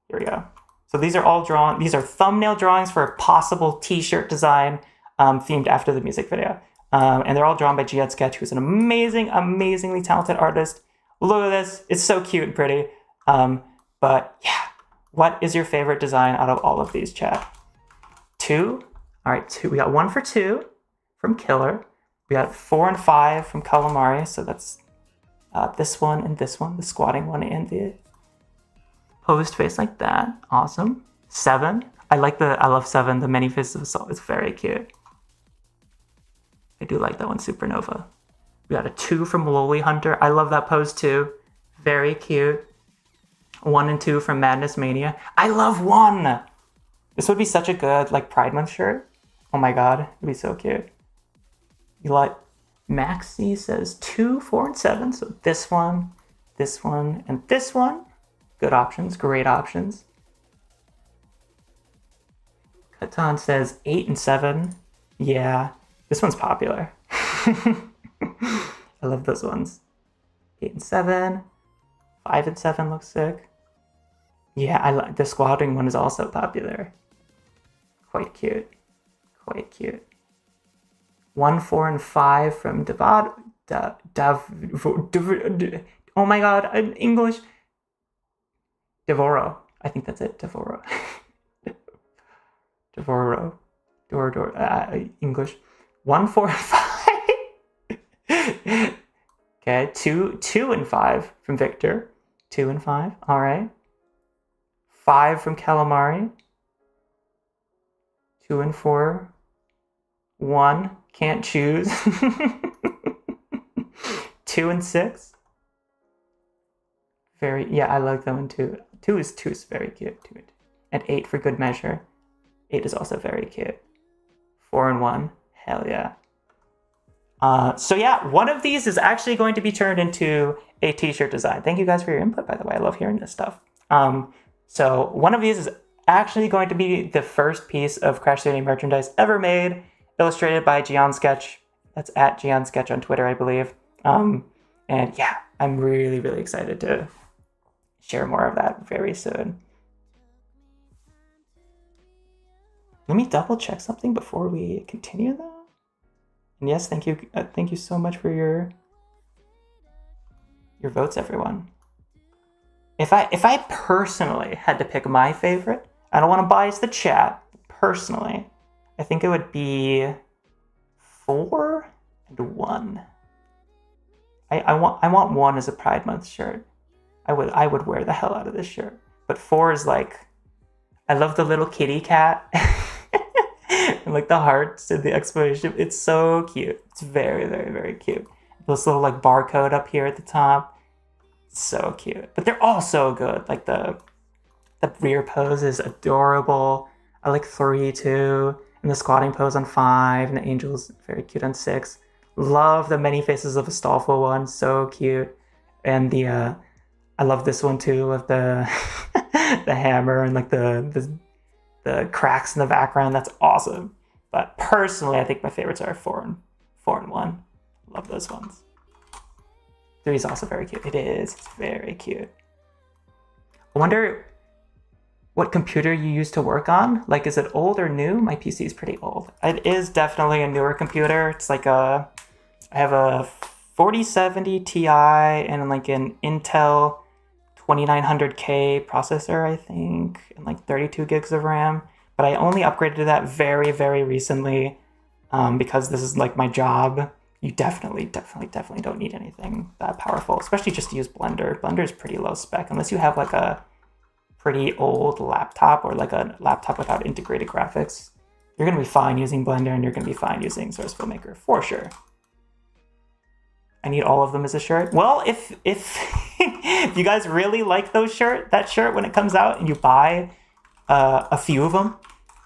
Here we go. So these are all drawn. These are thumbnail drawings for a possible t-shirt design themed after the music video. And they're all drawn by Gian Sketch, who's an amazingly talented artist. Look at this. It's so cute and pretty. But yeah, what is your favorite design out of all of these, chat? 2? All right, 2. We got 1 for 2 from Killer. We got 4 and 5 from Calamari. So that's this one and this one, the squatting one and the posed face like that. Awesome. 7. I love 7. The many faces of assault is very cute. I do like that one, Supernova. We got a 2 from Lowly Hunter. I love that pose too. Very cute. 1 and 2 from Madness Mania. I love 1. This would be such a good like Pride Month shirt. Oh my god, it'd be so cute. You like Maxi says 2, 4, and 7. So this one, and this one. Good options, great options. Katan says 8 and 7. Yeah, this one's popular. I love those ones. 8 and 7. 5 and 7 looks sick. Yeah, I like the squatting one is also popular. Quite cute. Quite cute. 1, 4, and 5 from oh my god, English. Devoro. I think that's it. Devoro. Devoro. English. 1, 4, and 5. Okay, 2 and 5 from Victor. 2 and 5. All right. 5 from Calamari. 2 and 4. 1. Can't choose. 2 and 6. I like that one too. 2 is very cute. 2 and 8 for good measure. 8 is also very cute. 4 and 1. Hell yeah. So yeah, one of these is actually going to be turned into a t-shirt design. Thank you guys for your input, by the way. I love hearing this stuff. So one of these is actually going to be the first piece of Crashsune merchandise ever made, illustrated by Gian Sketch. That's at Gian Sketch on Twitter, I believe. And yeah, I'm really excited to share more of that very soon. Let me double check something before we continue though. And yes, thank you so much for your votes, everyone. If I personally had to pick my favorite, I don't want to bias the chat. Personally, I think it would be 4 and 1. I want 1 as a Pride Month shirt. I would wear the hell out of this shirt. But 4 is like, I love the little kitty cat. And like the hearts and the explanation. It's so cute. It's very cute. This little like barcode up here at the top. So cute. But they're all so good. Like the rear pose is adorable. I like 3 too. And the squatting pose on 5. And the angel's very cute on 6. Love the many faces of Astolfo one. So cute. And the I love this one too with the the hammer and like the cracks in the background. That's awesome. But personally, I think my favorites are 4 and 1. Love those ones. 3 is also very cute. It is. It's very cute. I wonder what computer you used to work on. Like, is it old or new? My PC is pretty old. It is definitely a newer computer. It's like I have a 4070 Ti and like an Intel 2900K processor, I think, and like 32 gigs of RAM. But I only upgraded to that very recently because this is like my job. You definitely don't need anything that powerful, especially just to use Blender. Blender is pretty low spec unless you have like a pretty old laptop or like a laptop without integrated graphics. You're going to be fine using Blender and you're going to be fine using Source Filmmaker for sure. I need all of them as a shirt. Well, if if you guys really like that shirt when it comes out and you buy a few of them,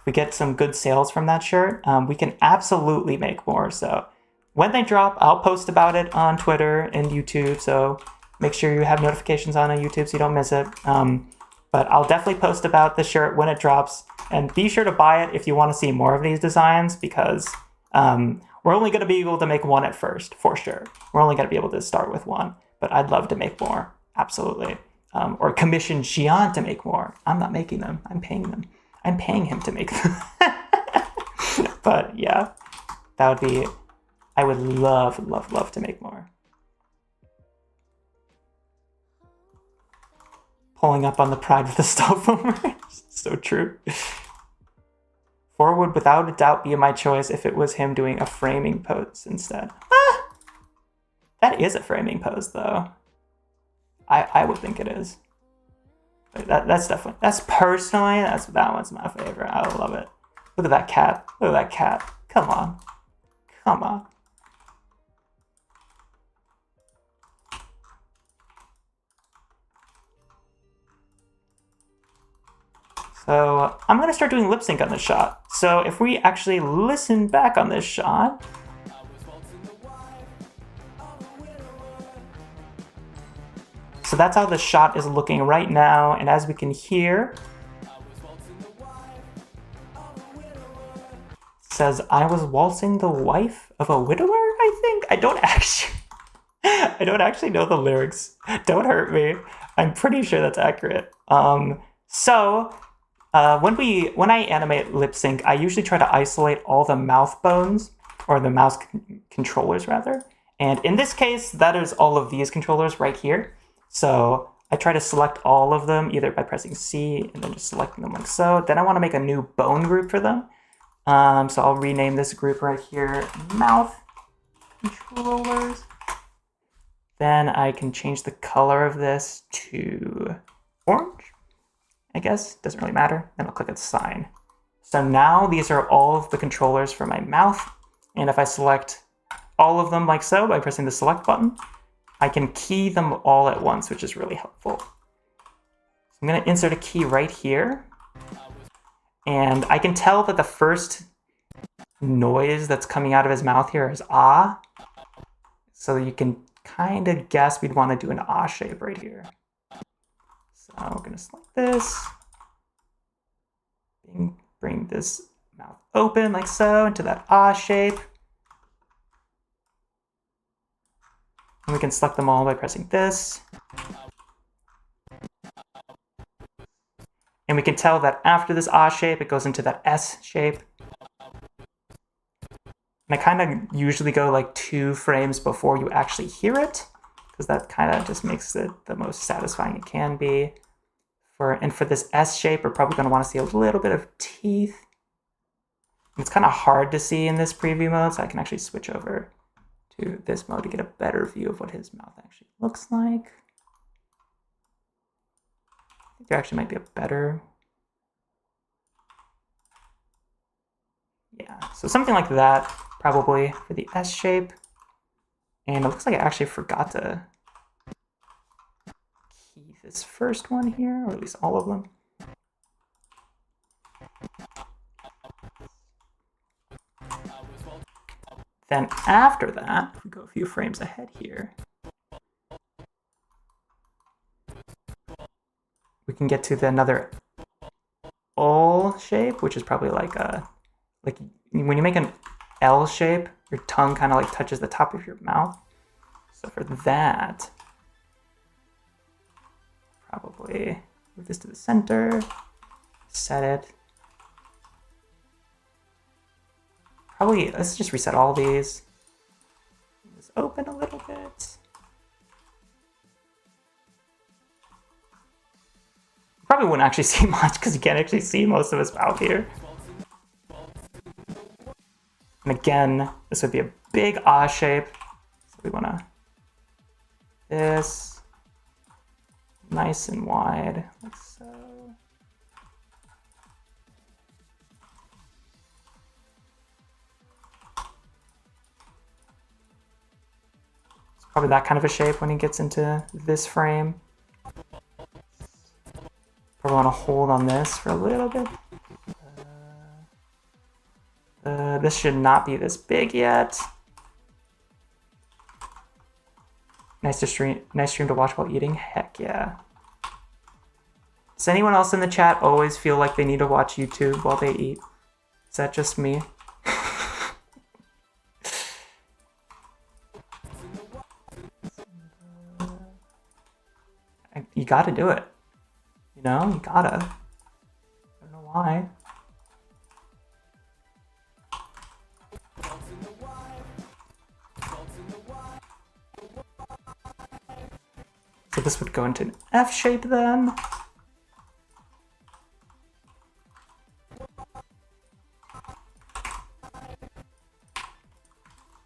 we get some good sales from that shirt, we can absolutely make more. So when they drop, I'll post about it on Twitter and YouTube. So make sure you have notifications on YouTube so you don't miss it. But I'll definitely post about the shirt when it drops, and be sure to buy it if you want to see more of these designs, because we're only going to be able to make one at first, for sure. We're only going to be able to start with one, but I'd love to make more, absolutely. Or commission Xian to make more. I'm not making them, I'm paying them. I'm paying him to make them. But yeah, that would be, I would love, love, love to make more. Pulling up on the pride with the Astolfo. So true. 4 would without a doubt be my choice if it was him doing a framing pose instead. Ah! That is a framing pose though. I would think it is. That's definitely, that one's my favorite. I love it. Look at that cat. Look at that cat. Come on. Come on. So I'm going to start doing lip sync on this shot. So if we actually listen back on this shot, so that's how the shot is looking right now. And as we can hear, it says, I was waltzing the wife of a widower, I think. I don't actually know the lyrics. Don't hurt me. I'm pretty sure that's accurate. When I animate lip sync, I usually try to isolate all the mouth bones, or the mouse controllers rather. And in this case, that is all of these controllers right here. So I try to select all of them either by pressing C and then just selecting them like so. Then I want to make a new bone group for them. So I'll rename this group right here, mouth controllers. Then I can change the color of this to orange, I guess. Doesn't really matter. Then I'll click assign. So now these are all of the controllers for my mouth. And if I select all of them like so by pressing the select button, I can key them all at once, which is really helpful. So I'm going to insert a key right here. And I can tell that the first noise that's coming out of his mouth here is ah. So you can kind of guess we'd want to do an ah shape right here. So we're going to select this. Bring this mouth open like so into that ah shape. And we can select them all by pressing this. And we can tell that after this ah shape, it goes into that S shape. And I kind of usually go like 2 frames before you actually hear it, because that kind of just makes it the most satisfying it can be. And for this S shape, we're probably going to want to see a little bit of teeth. It's kind of hard to see in this preview mode, so I can actually switch over to this mode to get a better view of what his mouth actually looks like. I think there actually might be a better... Yeah, so something like that, probably, for the S shape. And it looks like I actually forgot to key this first one here, or at least all of them. Then after that, if we go a few frames ahead here, we can get to another L shape, which is probably like when you make an L shape, your tongue kind of like touches the top of your mouth. So for that, probably move this to the center, set it. Probably, let's just reset all these. Just open a little bit. Probably wouldn't actually see much because you can't actually see most of his mouth here. And again, this would be a big ah shape. So we want to this nice and wide, like so. Probably that kind of a shape when he gets into this frame. Probably want to hold on this for a little bit. This should not be this big yet. Nice stream to watch while eating. Heck yeah. Does anyone else in the chat always feel like they need to watch YouTube while they eat? Is that just me? You gotta do it. You know, you gotta. I don't know why. So this would go into an F shape then.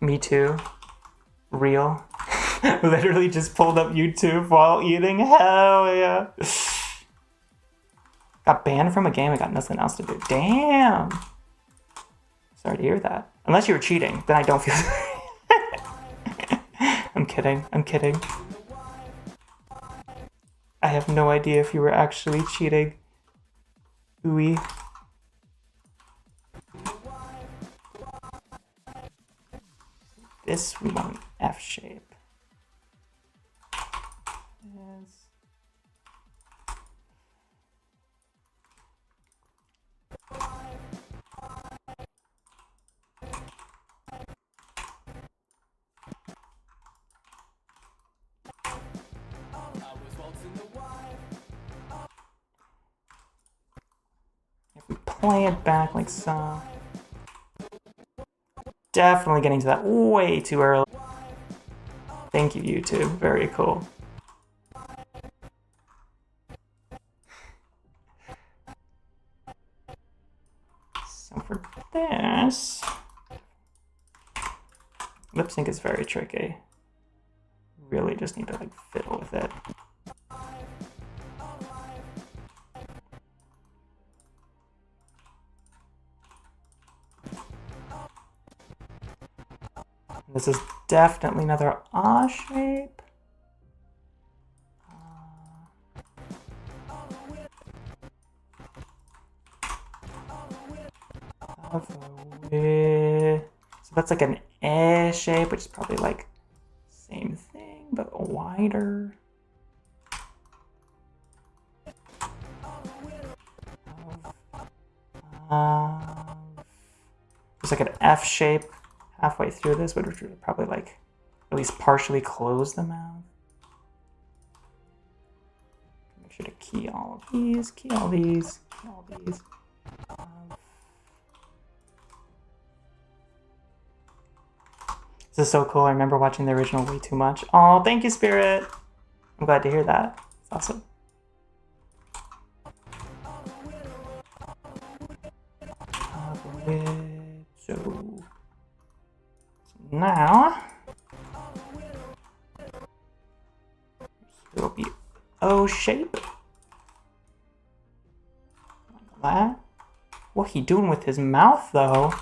Me too. Real. Literally just pulled up YouTube while eating. Hell yeah. Got banned from a game. I got nothing else to do. Damn. Sorry to hear that. Unless you were cheating, then I don't feel. I'm kidding. I'm kidding. I have no idea if you were actually cheating. Ooey. This we want an F shape. Yes. If we play it back like so. Definitely getting to that way too early. Thank you, YouTube. Very cool. So for this, lip sync is very tricky. Really just need to like fiddle with it. This is definitely another A shape. So that's like an A shape, which is probably like same thing, but wider. There's like an F shape halfway through this, which would probably like at least partially close the mouth. Make sure to key all of these, key all these, key all these. This is so cool. I remember watching the original way too much. Oh, thank you, Spirit. I'm glad to hear that. It's awesome. So now it'll be O shape. Like that. What he doing with his mouth though?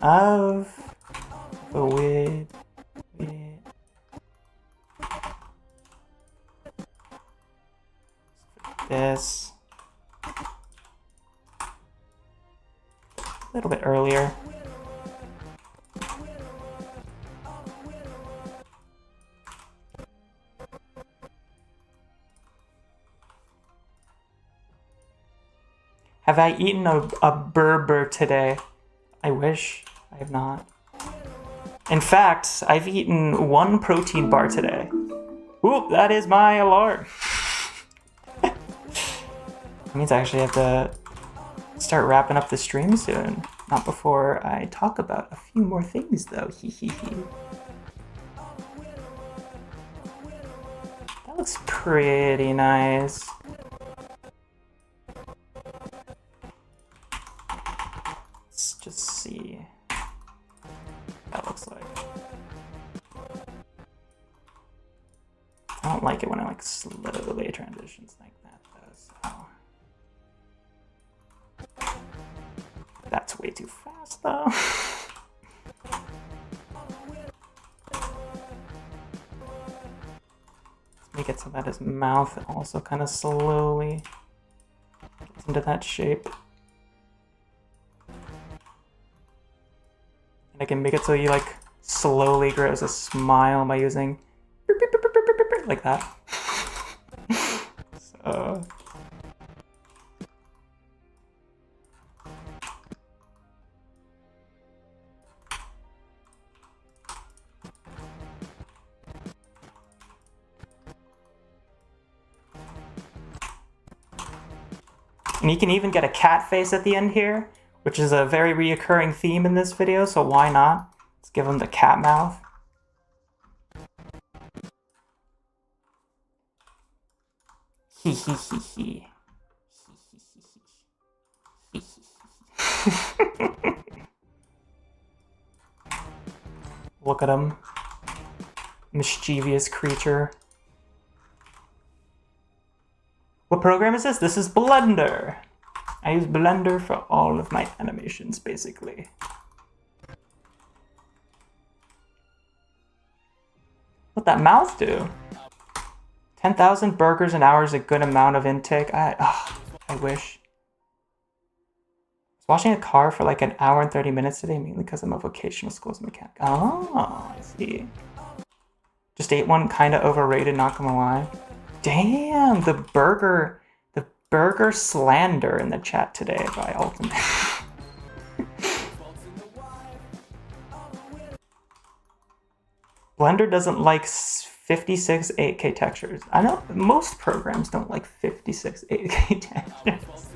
Of the with this a little bit earlier. Have I eaten a burger today? I wish. I have not. In fact, I've eaten one protein bar today. Oop, that is my alarm. That means I actually have to start wrapping up the stream soon. Not before I talk about a few more things though. That looks pretty nice. Let's just see what that looks like. I don't like it when it like slowly transitions like that though, so. That's way too fast though. Let's make it so that his mouth also kind of slowly gets into that shape. And I can make it so he like slowly grows a smile by using like that. And you can even get a cat face at the end here, which is a very reoccurring theme in this video, so why not? Let's give him the cat mouth. Hee hee hee hee. Look at him. Mischievous creature. What program is this? This is Blender. I use Blender for all of my animations, basically. What'd that mouth do? 10,000 burgers an hour is a good amount of intake. I wish. I was washing a car for like an hour and 30 minutes today, mainly because I'm a vocational school's mechanic. Oh, I see. Just ate one, kinda overrated, not gonna lie. Damn, the burger slander in the chat today by Ultimate. Blender doesn't like 56 8K textures. I know most programs don't like 56 8K textures.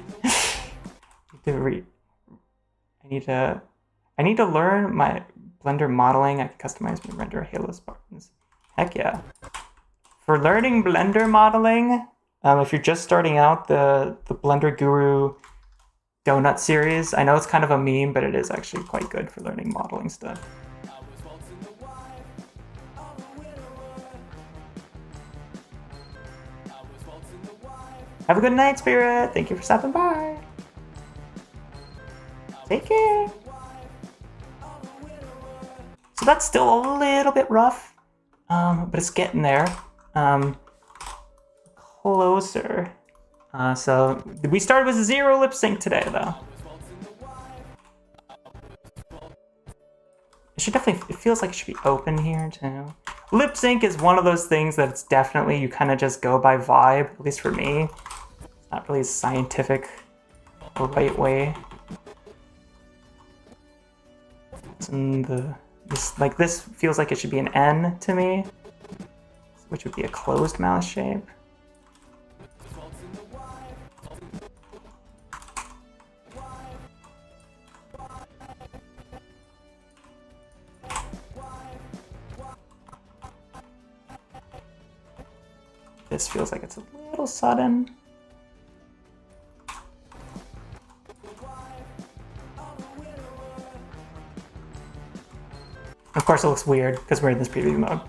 I need to learn my Blender modeling. I can customize my render Halo Spartans. Heck yeah. For learning Blender modeling, if you're just starting out the Blender Guru Donut series, I know it's kind of a meme, but it is actually quite good for learning modeling stuff. Have a good night, Spirit. Thank you for stopping by. Take care. So that's still a little bit rough, but it's getting there. Closer. So we started with 0 lip sync today, though. It feels like it should be open here too. Lip sync is one of those things that it's definitely, you kind of just go by vibe, at least for me. It's not really a scientific right way. And this feels like it should be an N to me, which would be a closed mouth shape. This feels like it's a little sudden. Of course it looks weird because we're in this preview mode.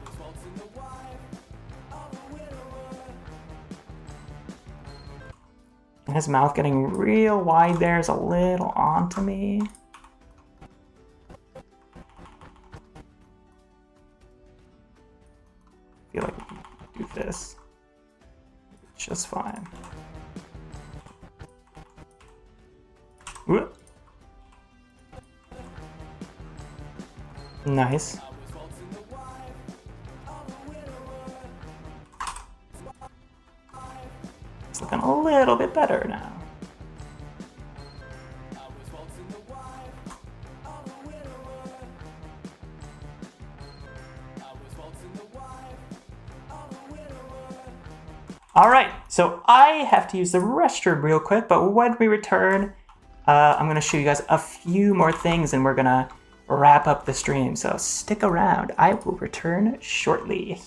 And his mouth getting real wide there is a little onto me. I feel like we can do this just fine. Whoop. Nice. It's looking a little bit better now. Alright, so I have to use the restroom real quick, but when we return, I'm going to show you guys a few more things and we're going to wrap up the stream, so stick around. I will return shortly.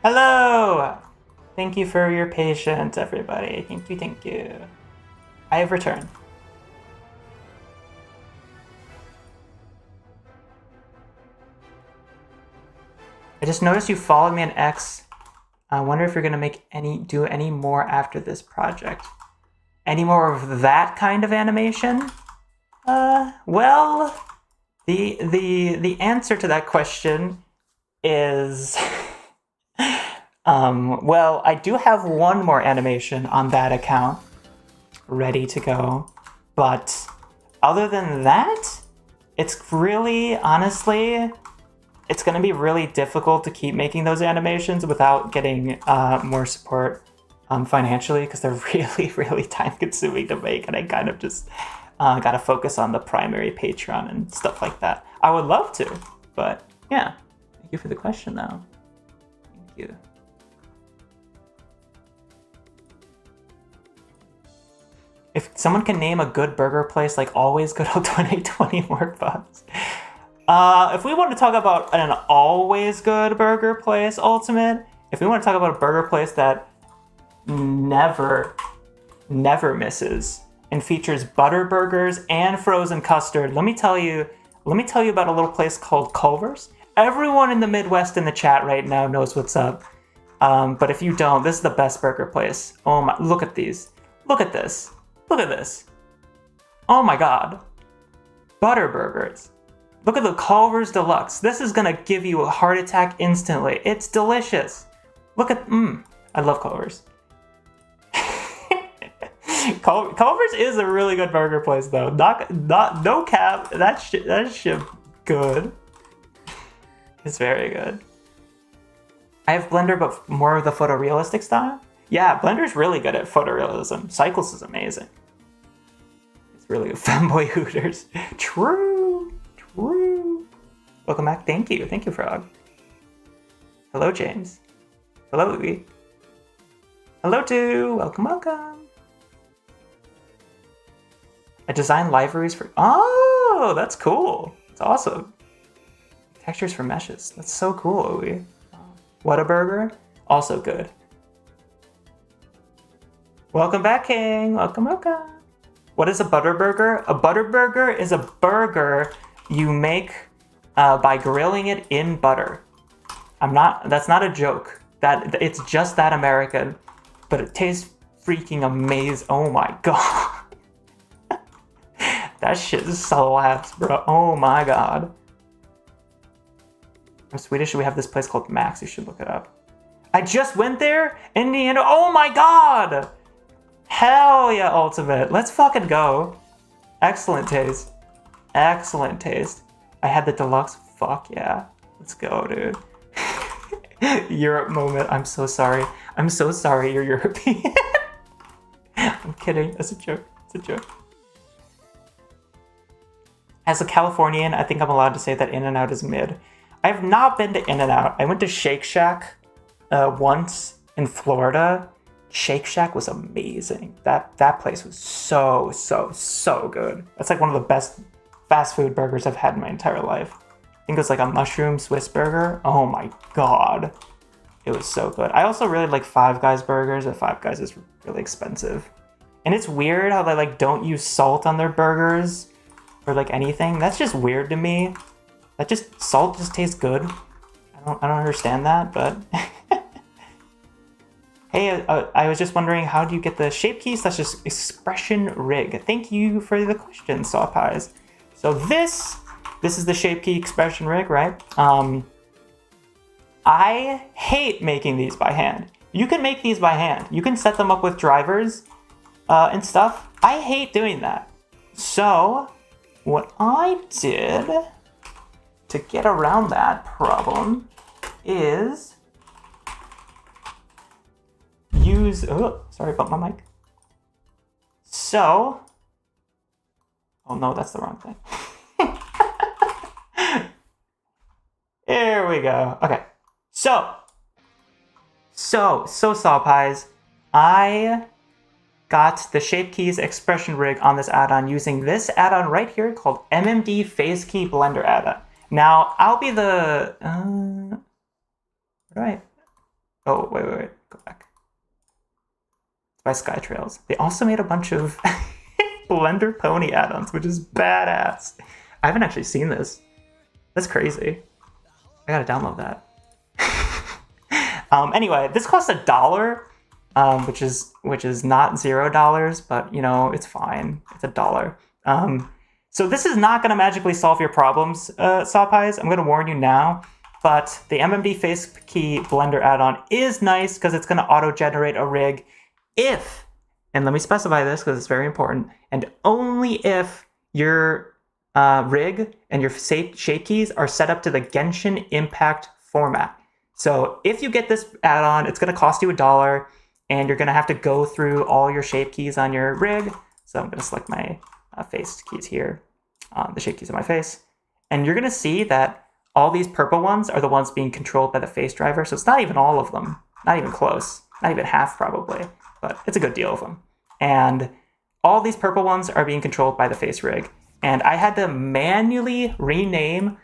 Hello! Thank you for your patience, everybody. Thank you, thank you. I have returned. I just noticed you followed me on X. I wonder if you're gonna do any more after this project. Any more of that kind of animation? Well, the answer to that question is well, I do have one more animation on that account ready to go, but other than that, it's really, honestly, it's going to be really difficult to keep making those animations without getting more support financially, because they're really, really time consuming to make, and I kind of just got to focus on the primary Patreon and stuff like that. I would love to, but yeah. Thank you for the question, though. Thank you. If someone can name a good burger place, like always good, I'll donate 20 more bucks. If we want to talk about an always good burger place, Ultimate, if we want to talk about a burger place that never misses and features butter burgers and frozen custard, let me tell you about a little place called Culver's. Everyone in the Midwest in the chat right now knows what's up. But if you don't, this is the best burger place. Oh my, look at these. Look at this. Look at this. Oh my god. Butter burgers. Look at the Culver's Deluxe. This is gonna give you a heart attack instantly. It's delicious. Look at, I love Culver's. Culver's is a really good burger place though. No cap, that shit good. It's very good. I have Blender, but more of the photorealistic style. Yeah, Blender's really good at photorealism. Cycles is amazing. It's really good. Fanboy Hooters. True. Welcome back. Thank you, Frog. Hello, James. Hello, Louie. Hello, too. Welcome. I designed libraries for... Oh, that's cool. That's awesome. Textures for meshes. That's so cool, Louie. Whataburger. Also good. Welcome back, King. Welcome. What is a butter burger? A butter burger is a burger you make by grilling it in butter. That's not a joke. It's just that American, but it tastes freaking amazing. Oh my god. That shit slaps, bro. Oh my god. I'm Swedish. We have this place called Max. You should look it up. I just went there, Indiana. Oh my god. Hell yeah, Ultimate. Let's fucking go. Excellent taste. I had the deluxe. Fuck yeah. Let's go, dude. Europe moment. I'm so sorry. You're European. I'm kidding. That's a joke. As a Californian, I think I'm allowed to say that In-N-Out is mid. I have not been to In-N-Out. I went to Shake Shack once in Florida. Shake Shack was amazing. That place was so good. That's like one of the best fast food burgers I've had in my entire life. I think it was like a mushroom Swiss burger. Oh my god. It was so good. I also really like Five Guys burgers, but Five Guys is really expensive. And it's weird how they like don't use salt on their burgers or like anything. That's just weird to me. Salt just tastes good. I don't understand that, but hey, I was just wondering, how do you get the shape key / expression rig? Thank you for the question, Saw Pies. So this is the shape key expression rig, right? I hate making these by hand. You can make these by hand. You can set them up with drivers and stuff. I hate doing that. So what I did to get around that problem is use... Oh, sorry about my mic. So... Oh no, that's the wrong thing. Here we go. Okay. So Saw Pies, I got the Shape Keys expression rig on this add-on using this add-on right here called MMD Phase Key Blender add-on. Now, I'll be the... right. Oh, wait. Go back. It's by Skytrails. They also made a bunch of Blender Pony add-ons, which is badass. I haven't actually seen this. That's crazy. I gotta download that. Anyway, this costs $1, which is not $0, but you know, it's fine. It's $1. So this is not gonna magically solve your problems, Sawpies. I'm gonna warn you now. But the MMD Face Key Blender add-on is nice because it's gonna auto-generate a rig if, and let me specify this because it's very important, and only if your rig and your shape keys are set up to the Genshin Impact format. So if you get this add-on, it's going to cost you $1, and you're going to have to go through all your shape keys on your rig. So I'm going to select my face keys here, the shape keys on my face, and you're going to see that all these purple ones are the ones being controlled by the face driver. So it's not even all of them, not even close, not even half probably, but it's a good deal of them. And all these purple ones are being controlled by the face rig. And I had to manually rename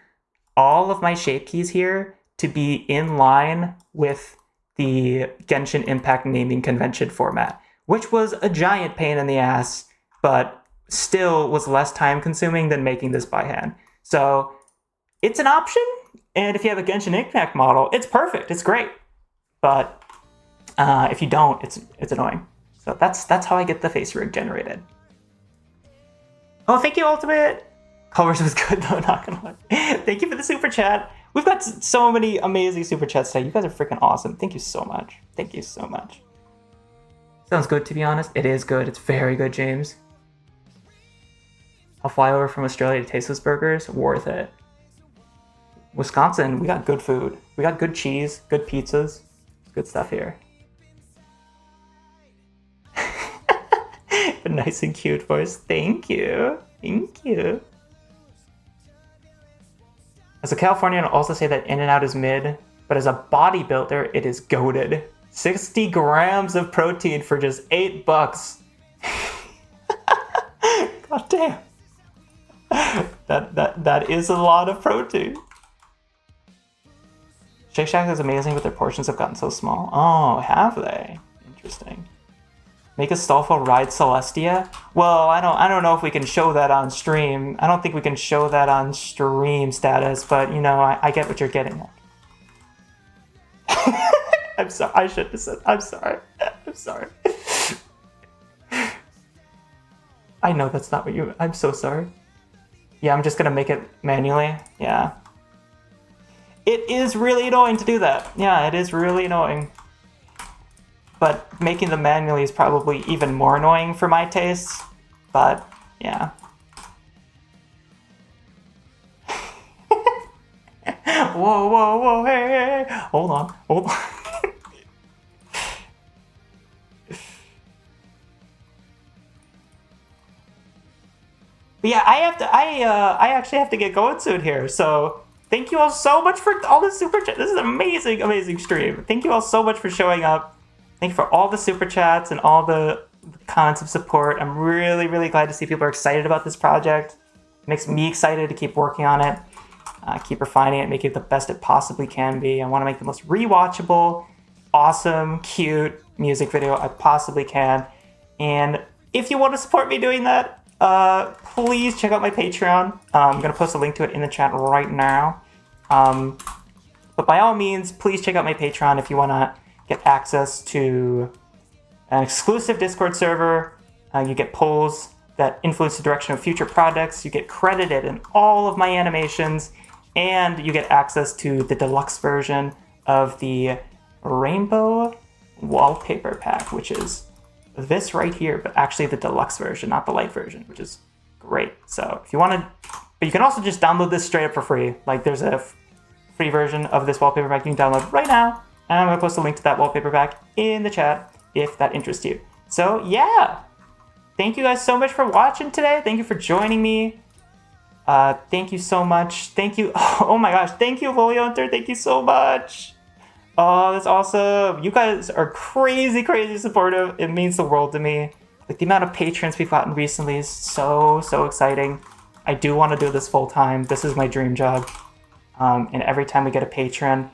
all of my shape keys here to be in line with the Genshin Impact naming convention format, which was a giant pain in the ass, but still was less time consuming than making this by hand. So it's an option. And if you have a Genshin Impact model, it's perfect. It's great. But if you don't, it's annoying. So that's how I get the face rig generated. Oh, thank you, Ultimate. Colors was good though, not gonna lie. Thank you for the super chat. We've got so many amazing super chats today. You guys are freaking awesome. Thank you so much. Thank you so much. Sounds good, to be honest. It is good. It's very good, James. I'll fly over from Australia to taste those burgers. Worth it. Wisconsin, we got good food. We got good cheese, good pizzas. Good stuff here. A nice and cute voice. Thank you. Thank you. As a Californian, I'll also say that In-N-Out is mid, but as a bodybuilder, it is goated. 60 grams of protein for just $8. God damn. That is a lot of protein. Shake Shack is amazing, but their portions have gotten so small. Oh, have they? Interesting. Make Astolfo ride Celestia? Well, I don't know if we can show that on stream. I don't think we can show that on stream status, but you know, I get what you're getting at. I'm sorry. I shouldn't have said. I'm sorry. I'm sorry. I know that's not what you. I'm so sorry. Yeah, I'm just gonna make it manually. Yeah. It is really annoying to do that. Yeah, it is really annoying. But making them manually is probably even more annoying for my tastes. But, yeah. Whoa, hey. Hold on. But yeah, I actually have to get going soon here, so thank you all so much for all the super chats. This is an amazing stream. Thank you all so much for showing up. Thank you for all the super chats and all the comments of support. I'm really glad to see people are excited about this project. It makes me excited to keep working on it, keep refining it, make it the best it possibly can be. I want to make the most rewatchable, awesome, cute music video I possibly can. And if you want to support me doing that, please check out my Patreon. I'm going to post a link to it in the chat right now. But by all means, please check out my Patreon if you want to get access to an exclusive Discord server. You get polls that influence the direction of future projects. You get credited in all of my animations, and you get access to the deluxe version of the Rainbow Wallpaper Pack, which is this right here, but actually the deluxe version, not the light version, which is great. So if you want to, but you can also just download this straight up for free. Like there's a free version of this wallpaper pack you can download right now. And I'm going to post a link to that wallpaper pack in the chat if that interests you. So yeah, thank you guys so much for watching today. Thank you for joining me. Thank you so much. Thank you. Oh my gosh. Thank you, Lily Hunter. Thank you so much. Oh, that's awesome. You guys are crazy supportive. It means the world to me. Like the amount of patrons we've gotten recently is so exciting. I do want to do this full time. This is my dream job. And every time we get a patron,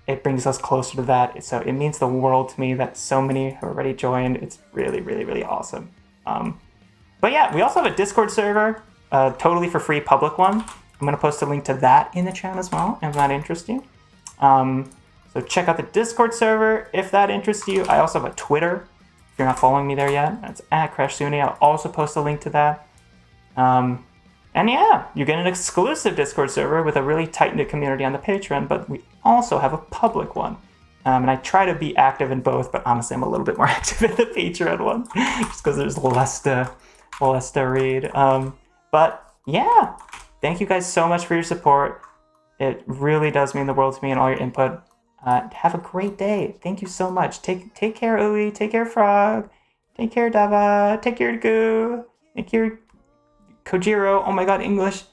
it brings us closer to that. So it means the world to me that so many have already joined. It's really, really, really awesome. But yeah, we also have a Discord server, totally for free public one. I'm going to post a link to that in the chat as well, if that interests you. So check out the Discord server if that interests you. I also have a Twitter, if you're not following me there yet. That's at Crashsune. I'll also post a link to that. And yeah, you get an exclusive Discord server with a really tight-knit community on the Patreon, but we also have a public one. And I try to be active in both, but honestly, I'm a little bit more active in the Patreon one, just because there's less to read. But yeah, thank you guys so much for your support. It really does mean the world to me and all your input. Have a great day. Thank you so much. Take care, Ui. Take care, Frog. Take care, Dava. Take care, Goo. Take care, Kojiro. Oh my god, English.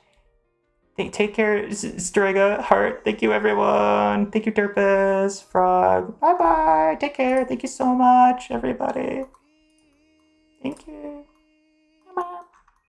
Take care, Strega, Heart. Thank you, everyone. Thank you, Derpus, Frog. Bye-bye. Take care. Thank you so much, everybody. Thank you.